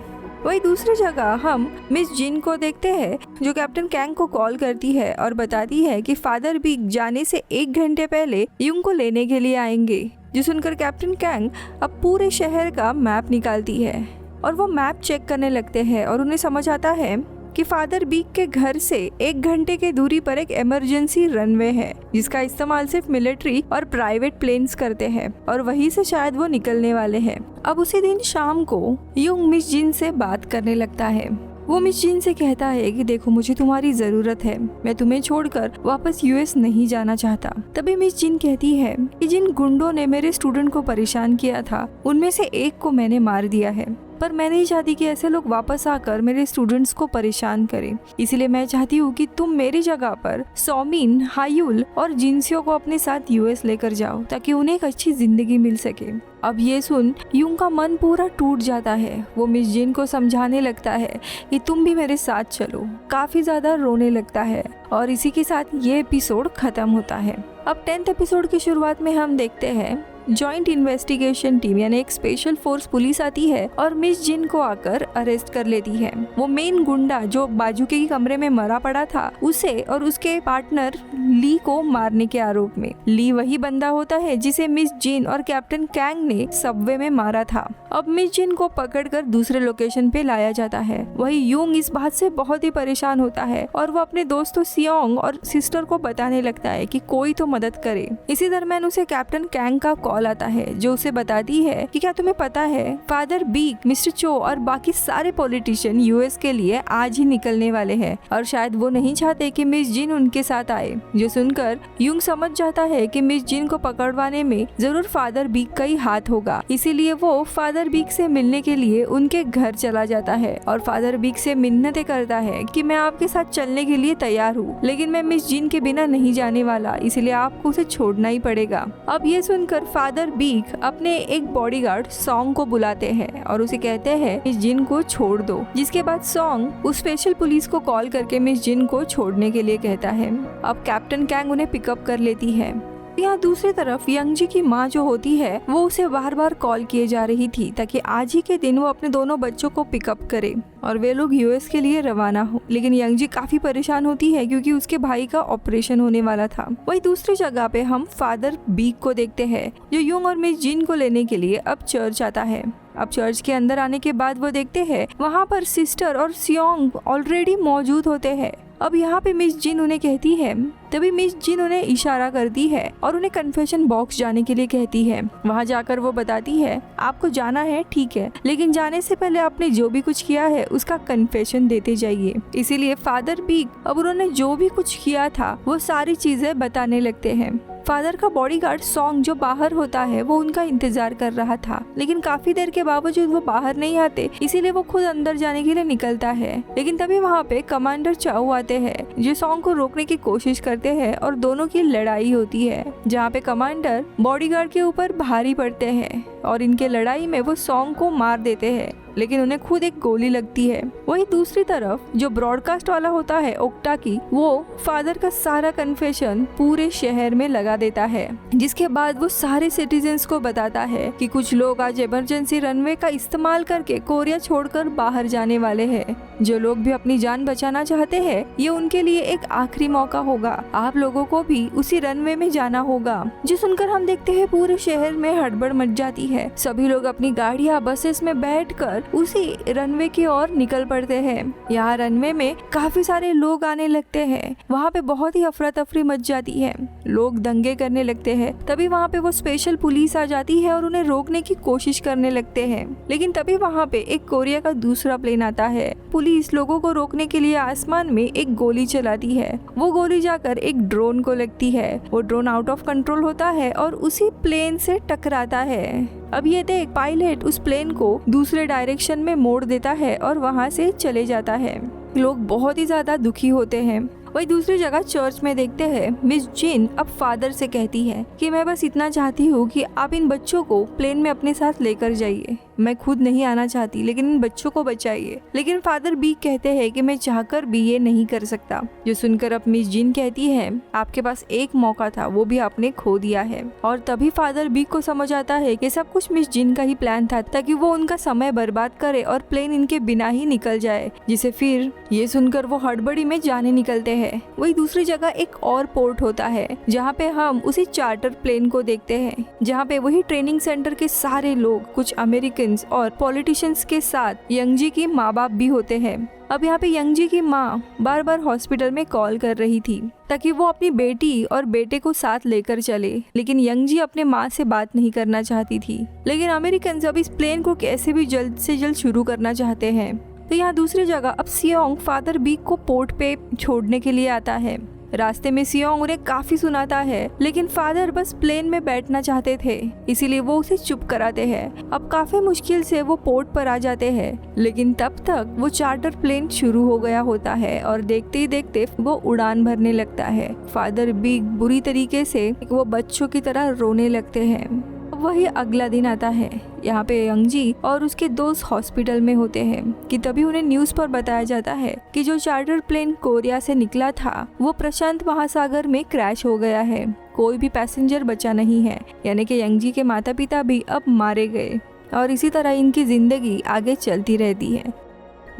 वही दूसरी जगह हम मिस जिन को देखते हैं जो कैप्टन कैंग को कॉल करती है और बताती है कि फादर भी जाने से 1 घंटे पहले युंग को लेने के लिए आएंगे। जो सुनकर कैप्टन कैंग अब पूरे शहर का मैप निकालती है और वो मैप चेक करने लगते हैं और उन्हें समझ आता है कि फादर बीक के घर से 1 घंटे की दूरी पर एक इमरजेंसी रनवे है जिसका इस्तेमाल सिर्फ मिलिट्री और प्राइवेट प्लेन्स करते हैं और वहीं से शायद वो निकलने वाले हैं। अब उसी दिन शाम को युंग मिस जिन से बात करने लगता है। वो मिस जिन से कहता है कि देखो मुझे तुम्हारी जरूरत है, मैं तुम्हें छोड़कर वापस यूएस नहीं जाना चाहता। तभी मिस जिन कहती है कि जिन गुंडों ने मेरे स्टूडेंट को परेशान किया था उनमें से एक को मैंने मार दिया है, पर मैं नहीं चाहती कि ऐसे लोग वापस आकर मेरे स्टूडेंट्स को परेशान करें। इसलिए मैं चाहती हूँ कि तुम मेरी जगह पर सौमिन, हायुल और जिनसियों को अपने साथ यूएस लेकर जाओ ताकि उन्हें एक अच्छी जिंदगी मिल सके। अब ये सुन युंग का मन पूरा टूट जाता है। वो मिस जिन को समझाने लगता है कि तुम भी मेरे साथ चलो। काफी ज्यादा रोने लगता है और इसी के साथ ये एपिसोड खत्म होता है। अब 10th एपिसोड की शुरुआत में हम देखते हैं जॉइंट इन्वेस्टिगेशन टीम यानी एक स्पेशल फोर्स पुलिस आती है और मिस जिन को आकर अरेस्ट कर लेती है। वो मेन गुंडा जो बाजुके के कमरे में मरा पड़ा था उसे और उसके पार्टनर ली को मारने के आरोप में। ली वही बंदा होता है जिसे मिस जिन और कैप्टन कैंग ने सबवे में मारा था। अब मिस जिन को पकड़कर दूसरे लोकेशन पे लाया जाता है। वही युंग इस बात से बहुत ही परेशान होता है और वो अपने दोस्तों सियोंग और सिस्टर को बताने लगता है कि कोई तो मदद करे। इसी दरम्यान उसे कैप्टन कैंग का कॉल आता है जो उसे बताती है कि क्या तुम्हें पता है फादर बीक, मिस्टर चो और बाकी सारे पॉलिटिशियन यूएस के लिए आज ही निकलने वाले हैं और शायद वो नहीं चाहते कि मिस जिन उनके साथ आए। जो सुनकर युंग समझ जाता है कि मिस जिन को पकड़वाने में जरूर फादर बीक का ही हाथ होगा, इसीलिए वो फादर बीक से मिलने के लिए उनके घर चला जाता है और फादर बीक से मिन्नतें करता है कि मैं आपके साथ चलने के लिए तैयार हूँ, लेकिन मैं मिस जिन के बिना नहीं जाने वाला, इसलिए आपको उसे छोड़ना ही पड़ेगा। अब ये सुनकर फादर बीक अपने एक बॉडीगार्ड सॉन्ग को बुलाते हैं और उसे कहते हैं मिस जिन को छोड़ दो। जिसके बाद सॉन्ग उस स्पेशल पुलिस को कॉल करके मिस जिन को छोड़ने के लिए कहता है। अब कैप्टन कैंग उन्हें पिकअप कर लेती है। यहाँ दूसरी तरफ यंगजी की माँ जो होती है वो उसे बार बार कॉल किए जा रही थी ताकि आज ही के दिन वो अपने दोनों बच्चों को पिकअप करे और वे लोग यूएस के लिए रवाना हो। लेकिन यंगजी काफी परेशान होती है क्योंकि उसके भाई का ऑपरेशन होने वाला था। वही दूसरी जगह पे हम फादर बीक को देखते हैं जो युंग और मिस जिन को लेने के लिए अब चर्च आता है। अब चर्च के अंदर आने के बाद वो देखते हैं वहाँ पर सिस्टर और सियोंग ऑलरेडी मौजूद होते हैं। अब यहाँ पे मिस जिन उन्हें कहती है, तभी मिस जिन उन्हें इशारा करती है और उन्हें कन्फेशन बॉक्स जाने के लिए कहती है। वहाँ जाकर वो बताती है आपको जाना है ठीक है, लेकिन जाने से पहले आपने जो भी कुछ किया है उसका कन्फेशन देते जाइए। इसीलिए फादर बीक अब उन्होंने जो भी कुछ किया था वो सारी चीजें बताने लगते हैं। फादर का बॉडीगार्ड सॉन्ग जो बाहर होता है वो उनका इंतजार कर रहा था, लेकिन काफी देर के बावजूद वो बाहर नहीं आते, इसीलिए वो खुद अंदर जाने के लिए निकलता है। लेकिन तभी वहाँ पे कमांडर चाऊ आते हैं जो सॉन्ग को रोकने की कोशिश करते हैं और दोनों की लड़ाई होती है, जहाँ पे कमांडर बॉडीगार्ड के ऊपर भारी पड़ते हैं और इनके लड़ाई में वो सॉन्ग को मार देते हैं, लेकिन उन्हें खुद एक गोली लगती है। वही दूसरी तरफ जो ब्रॉडकास्ट वाला होता है ओक्टा की, वो फादर का सारा कन्फेशन पूरे शहर में लगा देता है, जिसके बाद वो सारे सिटीजन्स को बताता है कि कुछ लोग आज इमरजेंसी रनवे का इस्तेमाल करके कोरिया छोड़कर बाहर जाने वाले हैं। जो लोग भी अपनी जान बचाना चाहते हैं ये उनके लिए एक आखिरी मौका होगा, आप लोगों को भी उसी रनवे में जाना होगा। जो सुनकर हम देखते हैं पूरे शहर में हड़बड़ मच जाती है। सभी लोग अपनी गाड़ियां बसेस में बैठकर उसी रनवे की ओर निकल पड़ते हैं। यहाँ रनवे में काफी सारे लोग आने लगते हैं। वहाँ पे बहुत ही अफरा तफरी मच जाती है, लोग दंगे करने लगते हैं। तभी वहाँ पे वो स्पेशल पुलिस आ जाती है और उन्हें रोकने की कोशिश करने लगते हैं। लेकिन तभी वहाँ पे एक कोरिया का दूसरा प्लेन आता है। पुलिस लोगों को रोकने के लिए आसमान में एक गोली चलाती है। वो गोली जाकर एक ड्रोन को लगती है। वो ड्रोन आउट ऑफ कंट्रोल होता है और उसी प्लेन से टकराता है। अब ये देख पायलट उस प्लेन को दूसरे डायरेक्शन में मोड़ देता है और वहाँ से चले जाता है। लोग बहुत ही ज्यादा दुखी होते हैं। वही दूसरी जगह चर्च में देखते हैं मिस जिन अब फादर से कहती है कि मैं बस इतना चाहती हूँ कि आप इन बच्चों को प्लेन में अपने साथ लेकर जाइए। मैं खुद नहीं आना चाहती, लेकिन इन बच्चों को बचाइए। लेकिन फादर बी कहते हैं कि मैं चाहकर भी ये नहीं कर सकता। जो सुनकर अब मिस जिन कहती है आपके पास एक मौका था, वो भी आपने खो दिया है। और तभी फादर बी को समझ आता है कि सब कुछ मिस जिन का ही प्लान था, ताकि वो उनका समय बर्बाद करे और प्लेन इनके बिना ही निकल जाए। जिसे फिर ये सुनकर वो हड़बड़ी में जाने निकलते हैं। वही दूसरी जगह एक और पोर्ट होता है जहाँ पे हम उसी चार्टर प्लेन को देखते हैं, जहाँ पे वही ट्रेनिंग सेंटर के सारे लोग, कुछ अमेरिकन और पॉलिटिशियंस के साथ यंगजी की माँ बाप भी होते हैं। अब यहाँ पे यंगजी की माँ बार बार हॉस्पिटल में कॉल कर रही थी ताकि वो अपनी बेटी और बेटे को साथ लेकर चले, लेकिन यंगजी अपने माँ से बात नहीं करना चाहती थी। लेकिन अमेरिकन अब इस प्लेन को कैसे भी जल्द से जल्द शुरू करना चाहते हैं। तो यहाँ दूसरी जगह अब सियोंग फादर बीक को पोर्ट पे छोड़ने के लिए आता है। रास्ते में सियोंग उन्हें काफी सुनाता है, लेकिन फादर बस प्लेन में बैठना चाहते थे, इसीलिए वो उसे चुप कराते हैं। अब काफी मुश्किल से वो पोर्ट पर आ जाते हैं, लेकिन तब तक वो चार्टर प्लेन शुरू हो गया होता है और देखते ही देखते वो उड़ान भरने लगता है। फादर बिग बुरी तरीके से वो बच्चों की तरह रोने लगते हैं। वही अगला दिन आता है। यहाँ पे यंगजी और उसके दोस्त हॉस्पिटल में होते हैं कि तभी उन्हें न्यूज़ पर बताया जाता है कि जो चार्टर प्लेन कोरिया से निकला था वो प्रशांत महासागर में क्रैश हो गया है। कोई भी पैसेंजर बचा नहीं है, यानी कि यंगजी के माता पिता भी अब मारे गए और इसी तरह इनकी जिंदगी आगे चलती रहती है।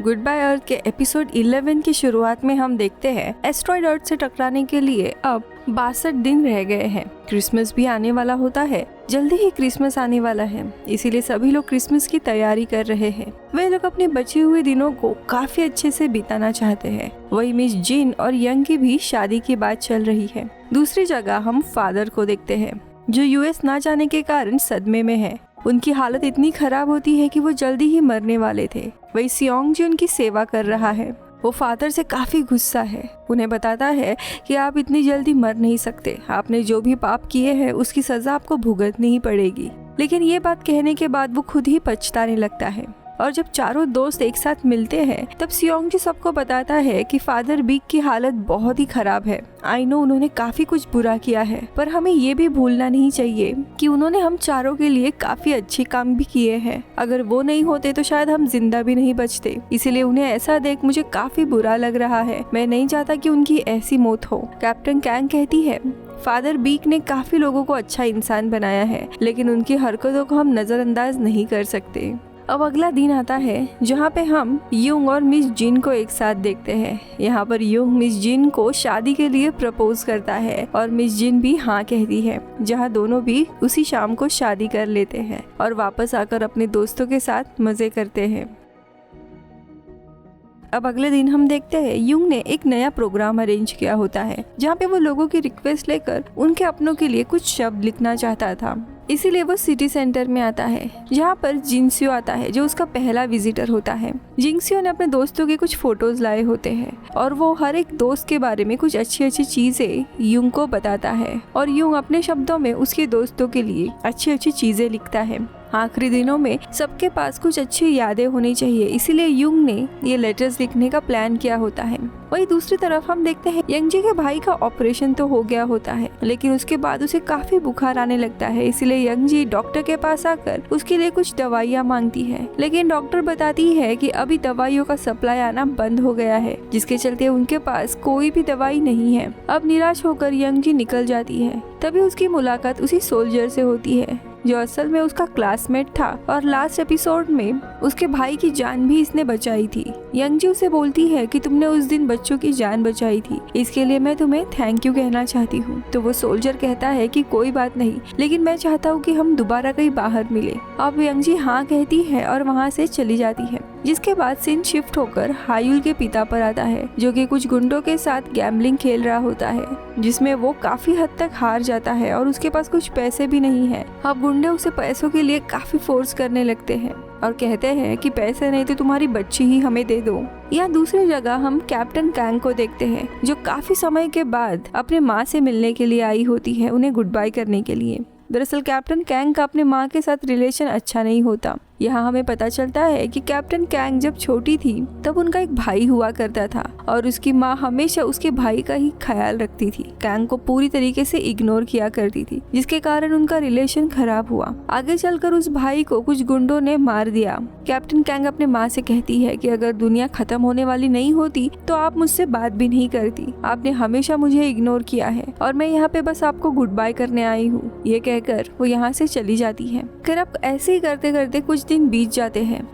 गुड बाय अर्थ के एपिसोड 11 की शुरुआत में हम देखते हैं एस्ट्रॉइड अर्थ से टकराने के लिए अब 62 दिन रह गए हैं। क्रिसमस भी आने वाला होता है, जल्दी ही क्रिसमस आने वाला है, इसीलिए सभी लोग क्रिसमस की तैयारी कर रहे हैं। वे लोग अपने बचे हुए दिनों को काफी अच्छे से बिताना चाहते हैं। वही मिस जिन और यंग की भी शादी की बात चल रही है। दूसरी जगह हम फादर को देखते हैं जो यूएस ना जाने के कारण सदमे में है। उनकी हालत इतनी खराब होती है कि वो जल्दी ही मरने वाले थे। वही सियोंग जी उनकी सेवा कर रहा है। वो फादर से काफी गुस्सा है, उन्हें बताता है कि आप इतनी जल्दी मर नहीं सकते, आपने जो भी पाप किए हैं उसकी सजा आपको भुगतनी ही पड़ेगी। लेकिन ये बात कहने के बाद वो खुद ही पछताने लगता है। और जब चारों दोस्त एक साथ मिलते हैं तब सियोंग जी सबको बताता है कि फादर बीक की हालत बहुत ही खराब है। आई नो उन्होंने काफी कुछ बुरा किया है, पर हमें ये भी भूलना नहीं चाहिए कि उन्होंने हम चारों के लिए काफी अच्छे काम भी किए हैं। अगर वो नहीं होते तो शायद हम जिंदा भी नहीं बचते। इसीलिए उन्हें ऐसा देख मुझे काफी बुरा लग रहा है। मैं नहीं चाहता कि उनकी ऐसी मौत हो। कैप्टन कैंग कहती है, फादर बीक ने काफी लोगों को अच्छा इंसान बनाया है, लेकिन उनकी हरकतों को हम नजरअंदाज नहीं कर सकते। अब अगला दिन आता है जहाँ पे हम युंग और मिस जिन को एक साथ देखते हैं। यहाँ पर युंग मिस जिन को शादी के लिए प्रपोज करता है और मिस जिन भी हाँ कहती है, जहाँ दोनों भी उसी शाम को शादी कर लेते हैं और वापस आकर अपने दोस्तों के साथ मजे करते हैं। अब अगले दिन हम देखते हैं युंग ने एक नया प्रोग्राम अरेंज किया होता है, जहाँ पे वो लोगों की रिक्वेस्ट लेकर उनके अपनों के लिए कुछ शब्द लिखना चाहता था। इसीलिए वो सिटी सेंटर में आता है, जहाँ पर जिंगस्यू आता है जो उसका पहला विजिटर होता है। जिंगस्यू ने अपने दोस्तों के कुछ फोटोज लाए होते हैं और वो हर एक दोस्त के बारे में कुछ अच्छी अच्छी चीजें युंग को बताता है और युंग अपने शब्दों में उसके दोस्तों के लिए अच्छी अच्छी चीजें लिखता है। आखिरी दिनों में सबके पास कुछ अच्छी यादें होनी चाहिए, इसीलिए युंग ने ये लेटर्स लिखने का प्लान किया होता है। वही दूसरी तरफ हम देखते हैं यंगजी के भाई का ऑपरेशन तो हो गया होता है, लेकिन उसके बाद उसे काफी बुखार आने लगता है। इसीलिए यंगजी डॉक्टर के पास आकर उसके लिए कुछ दवाइयाँ मांगती है, लेकिन डॉक्टर बताती है कि अभी दवाइयों का सप्लाई आना बंद हो गया है, जिसके चलते उनके पास कोई भी दवाई नहीं है। अब निराश होकर यंगजी निकल जाती है। तभी उसकी मुलाकात उसी सोल्जर से होती है जो असल में उसका क्लासमेट था और लास्ट एपिसोड में उसके भाई की जान भी इसने बचाई थी। यंगजी उसे बोलती है कि तुमने उस दिन बच्चों की जान बचाई थी, इसके लिए मैं तुम्हें थैंक यू कहना चाहती हूँ। तो वो सोल्जर कहता है कि कोई बात नहीं, लेकिन मैं चाहता हूँ कि हम दोबारा कहीं बाहर मिले। अब यंगजी हाँ कहती है और वहाँ से चली जाती है। जिसके बाद सीन शिफ्ट होकर हायुल के पिता पर आता है, जो कि कुछ गुंडों के साथ गैम्बलिंग खेल रहा होता है, जिसमें वो काफी हद तक हार जाता है और उसके पास कुछ पैसे भी नहीं है। अब गुंडे उसे पैसों के लिए काफी फोर्स करने लगते हैं और कहते हैं कि पैसे नहीं तो तुम्हारी बच्ची ही हमें दे दो। या दूसरी जगह हम कैप्टन कैंग को देखते हैं, जो काफी समय के बाद अपने माँ से मिलने के लिए आई होती है, उन्हें गुड बाय करने के लिए। दरअसल कैप्टन कैंग का अपने माँ के साथ रिलेशन अच्छा नहीं होता। यहाँ हमें पता चलता है कि कैप्टन कैंग जब छोटी थी तब उनका एक भाई हुआ करता था और उसकी माँ हमेशा उसके भाई का ही ख्याल रखती थी। कैंग को पूरी तरीके से इग्नोर किया करती थी, जिसके कारण उनका रिलेशन खराब हुआ। आगे चलकर उस भाई को कुछ गुंडों ने मार दिया। कैप्टन कैंग अपने माँ से कहती है कि अगर दुनिया खत्म होने वाली नहीं होती तो आप मुझसे बात भी नहीं करती। आपने हमेशा मुझे इग्नोर किया है और मैं यहाँ पे बस आपको गुड बाय करने आई हूँ। ये कहकर वो यहाँ से चली जाती है। फिर अब ऐसे ही करते करते कुछ दिन बीत जाते हैं।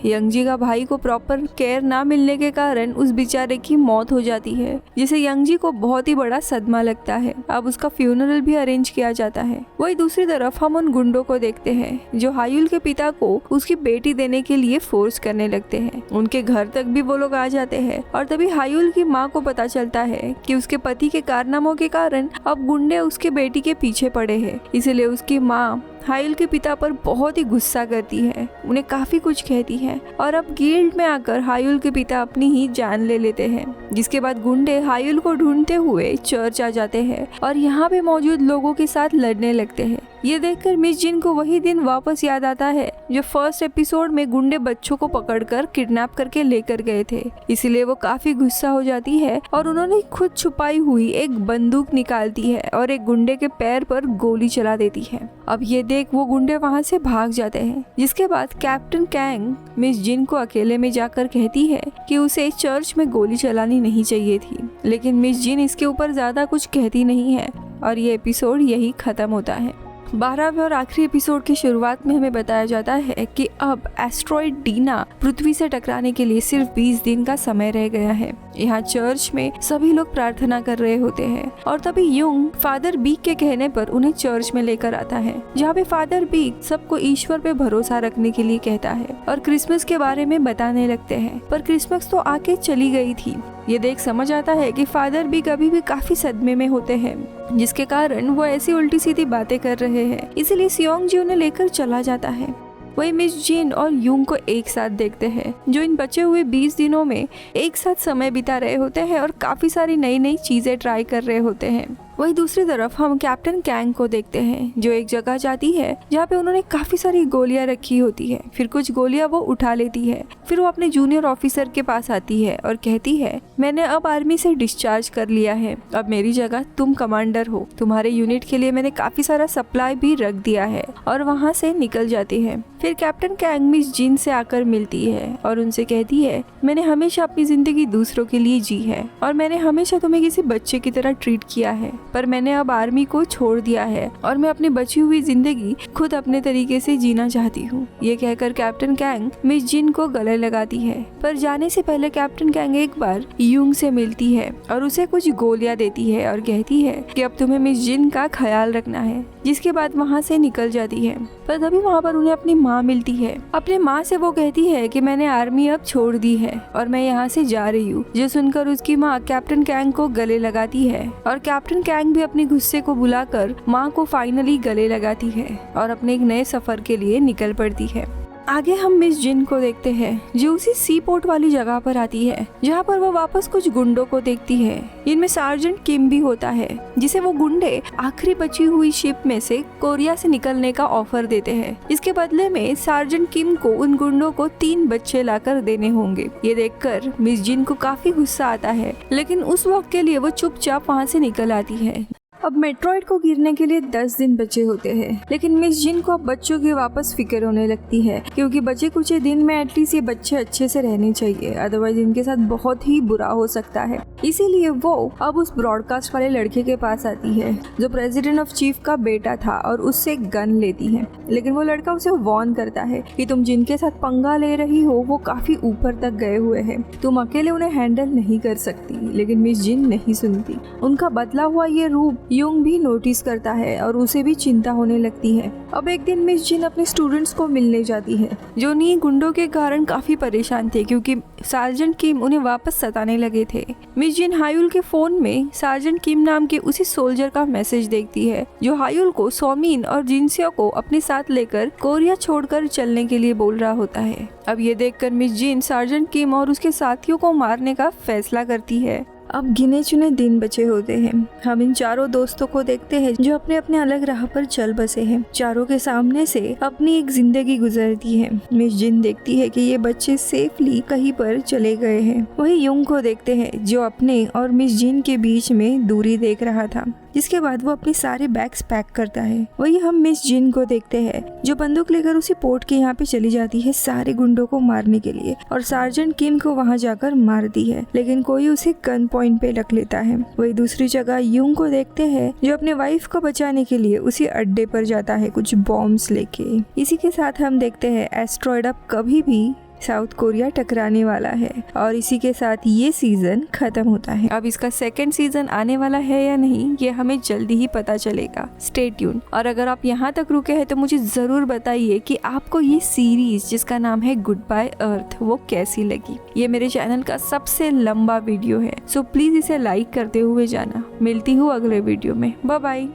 यंगजी का भाई को प्रॉपर केयर ना मिलने के कारण उस बेचारे की मौत हो जाती है, जिसे यंगजी को बहुत ही बड़ा सदमा लगता है। अब उसका फ्यूनरल भी अरेंज किया जाता है। वही दूसरी तरफ हम उन गुंडों को देखते हैं जो हायुल के पिता को उसकी बेटी देने के लिए फोर्स करने लगते हैं। उनके घर तक भी वो लोग आ जाते हैं और तभी हायुल की माँ को पता चलता है कि उसके पति के कारनामों के कारण अब गुंडे उसके बेटी के पीछे पड़े हैं। इसलिए उसकी माँ हायुल के पिता पर बहुत ही गुस्सा करती है, उन्हें काफी कुछ कहती है और अब गिल्ड में आकर हायुल के पिता अपनी ही जान ले लेते हैं। जिसके बाद गुंडे हायुल को ढूंढते हुए चर्च आ जाते हैं और यहाँ पे मौजूद लोगों के साथ लड़ने लगते हैं। ये देखकर मिस जिन को वही दिन वापस याद आता है जो फर्स्ट एपिसोड में गुंडे बच्चों को पकड़कर किडनैप करके लेकर गए थे। इसीलिए वो काफी गुस्सा हो जाती है और उन्होंने खुद छुपाई हुई एक बंदूक निकालती है और एक गुंडे के पैर पर गोली चला देती है। अब ये देख वो गुंडे वहाँ से भाग जाते हैं। जिसके बाद कैप्टन कैंग मिस जिन को अकेले में जाकर कहती है कि उसे चर्च में गोली चलानी नहीं चाहिए थी, लेकिन मिस जिन इसके ऊपर ज्यादा कुछ कहती नहीं है और ये एपिसोड यही खत्म होता है। 12वें और आखिरी एपिसोड की शुरुआत में हमें बताया जाता है कि अब एस्ट्रॉइड डीना पृथ्वी से टकराने के लिए सिर्फ 20 दिन का समय रह गया है। यहाँ चर्च में सभी लोग प्रार्थना कर रहे होते हैं और तभी युंग फादर बीक के कहने पर उन्हें चर्च में लेकर आता है, जहाँ पे फादर बीक सबको ईश्वर पे भरोसा रखने के लिए कहता है और क्रिसमस के बारे में बताने लगते हैं। पर क्रिसमस तो आके चली गई थी। ये देख समझ आता है कि फादर बीक अभी भी काफी सदमे में होते हैं, जिसके कारण वो ऐसी उल्टी सीधी बातें कर रहे हैं। इसीलिए सियोंग जी उन्हें लेकर चला जाता है। वही मिस जिन और युंग को एक साथ देखते हैं, जो इन बचे हुए 20 दिनों में एक साथ समय बिता रहे होते हैं और काफी सारी नई नई चीजें ट्राई कर रहे होते हैं। वही दूसरी तरफ हम कैप्टन कैंग को देखते हैं जो एक जगह जाती है जहाँ पे उन्होंने काफी सारी गोलियां रखी होती है। फिर कुछ गोलियां वो उठा लेती है। फिर वो अपने जूनियर ऑफिसर के पास आती है और कहती है, मैंने अब आर्मी से डिस्चार्ज कर लिया है, अब मेरी जगह तुम कमांडर हो, तुम्हारे यूनिट के लिए मैंने काफी सारा सप्लाई भी रख दिया है, और वहाँ से निकल जाती है। फिर कैप्टन कैंग मिस जिन से आकर मिलती है और उनसे कहती है, मैंने हमेशा अपनी जिंदगी दूसरों के लिए जी है और मैंने हमेशा तुम्हें किसी बच्चे की तरह ट्रीट किया है, पर मैंने अब आर्मी को छोड़ दिया है और मैं अपनी बची हुई जिंदगी खुद अपने तरीके से जीना चाहती हूँ। ये कहकर कैप्टन कैंग मिस जिन को गले लगाती है, पर जाने से पहले कैप्टन कैंग एक बार यूंग से मिलती है और उसे कुछ गोलियां देती है और कहती है कि अब तुम्हें मिस जिन का ख्याल रखना है, जिसके बाद वहाँ से निकल जाती है। पर तभी वहाँ पर उन्हें अपनी माँ मिलती है। अपने माँ से वो कहती है कि मैंने आर्मी अब छोड़ दी है और मैं यहाँ से जा रही हूँ। जो सुनकर उसकी माँ कैप्टन कैंग को गले लगाती है और कैप्टन कैंग भी अपने गुस्से को बुलाकर माँ को फाइनली गले लगाती है और अपने एक नए सफर के लिए निकल पड़ती है। आगे हम मिस जिन को देखते हैं जो उसी सी पोर्ट वाली जगह पर आती है जहाँ पर वो वापस कुछ गुंडों को देखती है। इनमें सार्जेंट किम भी होता है जिसे वो गुंडे आखिरी बची हुई शिप में से कोरिया से निकलने का ऑफर देते हैं। इसके बदले में सार्जेंट किम को उन गुंडों को 3 बच्चे लाकर देने होंगे। ये देखकर मिस जिन को काफी गुस्सा आता है, लेकिन उस वक्त के लिए वो चुपचाप वहाँ से निकल आती है। अब मेट्रॉइड को गिरने के लिए 10 दिन बचे होते हैं, लेकिन मिस जिन को अब बच्चों की वापस फिक्र होने लगती है क्योंकि बचे कुछ ही दिन में एटलीस्ट ये बच्चे अच्छे से रहने चाहिए, अदरवाइज इनके साथ बहुत ही बुरा हो सकता है। इसीलिए वो अब उस ब्रॉडकास्ट वाले लड़के के पास आती है जो प्रेसिडेंट ऑफ चीफ का बेटा था और उससे गन लेती है, लेकिन वो लड़का उसे वार्न करता है कि तुम जिनके साथ पंगा ले रही हो वो काफी ऊपर तक गए हुए हैं, तुम अकेले उन्हें हैंडल नहीं कर सकती। लेकिन मिस जिन नहीं सुनती। उनका बदला हुआ ये रूप युंग भी नोटिस करता है और उसे भी चिंता होने लगती है। अब एक दिन मिस जिन अपने स्टूडेंट्स को मिलने जाती है जो नी गुंडों के कारण काफी परेशान थे क्योंकि सार्जेंट किम उन्हें वापस सताने लगे थे। मिस जिन हायुल के फोन में सार्जेंट किम नाम के उसी सोल्जर का मैसेज देखती है जो हायुल को सोमिन और जिनसियो को अपने साथ लेकर कोरिया छोड़कर चलने के लिए बोल रहा होता है। अब ये देखकर मिस जिन सार्जेंट किम और उसके साथियों को मारने का फैसला करती है। अब गिने चुने दिन बचे होते हैं। हम इन चारों दोस्तों को देखते हैं जो अपने अपने अलग राह पर चल बसे हैं। चारों के सामने से अपनी एक जिंदगी गुजरती है। मिस जिन देखती है कि ये बच्चे सेफली कहीं पर चले गए हैं। वही युंग को देखते हैं जो अपने और मिस जिन के बीच में दूरी देख रहा था, जिसके बाद वो अपने सारे बैग्स पैक करता है। वही हम मिस जिन को देखते हैं जो बंदूक लेकर उसी पोर्ट के यहाँ पे चली जाती है सारे गुंडों को मारने के लिए और सार्जेंट किम को वहाँ जाकर मारती है, लेकिन कोई उसे गन पॉइंट पे रख लेता है। वही दूसरी जगह युंग को देखते हैं जो अपने वाइफ को बचाने के लिए उसी अड्डे पर जाता है कुछ बॉम्ब्स लेके। इसी के साथ हम देखते हैं एस्ट्रॉयड अब कभी भी साउथ कोरिया टकराने वाला है और इसी के साथ ये सीजन खत्म होता है। अब इसका सेकंड सीजन आने वाला है या नहीं ये हमें जल्दी ही पता चलेगा। Stay tune. और अगर आप यहाँ तक रुके हैं तो मुझे जरूर बताइए कि आपको ये सीरीज जिसका नाम है गुड बाय अर्थ वो कैसी लगी। ये मेरे चैनल का सबसे लंबा वीडियो है, सो प्लीज इसे लाइक करते हुए जाना। मिलती हूँ अगले वीडियो में। Bye bye.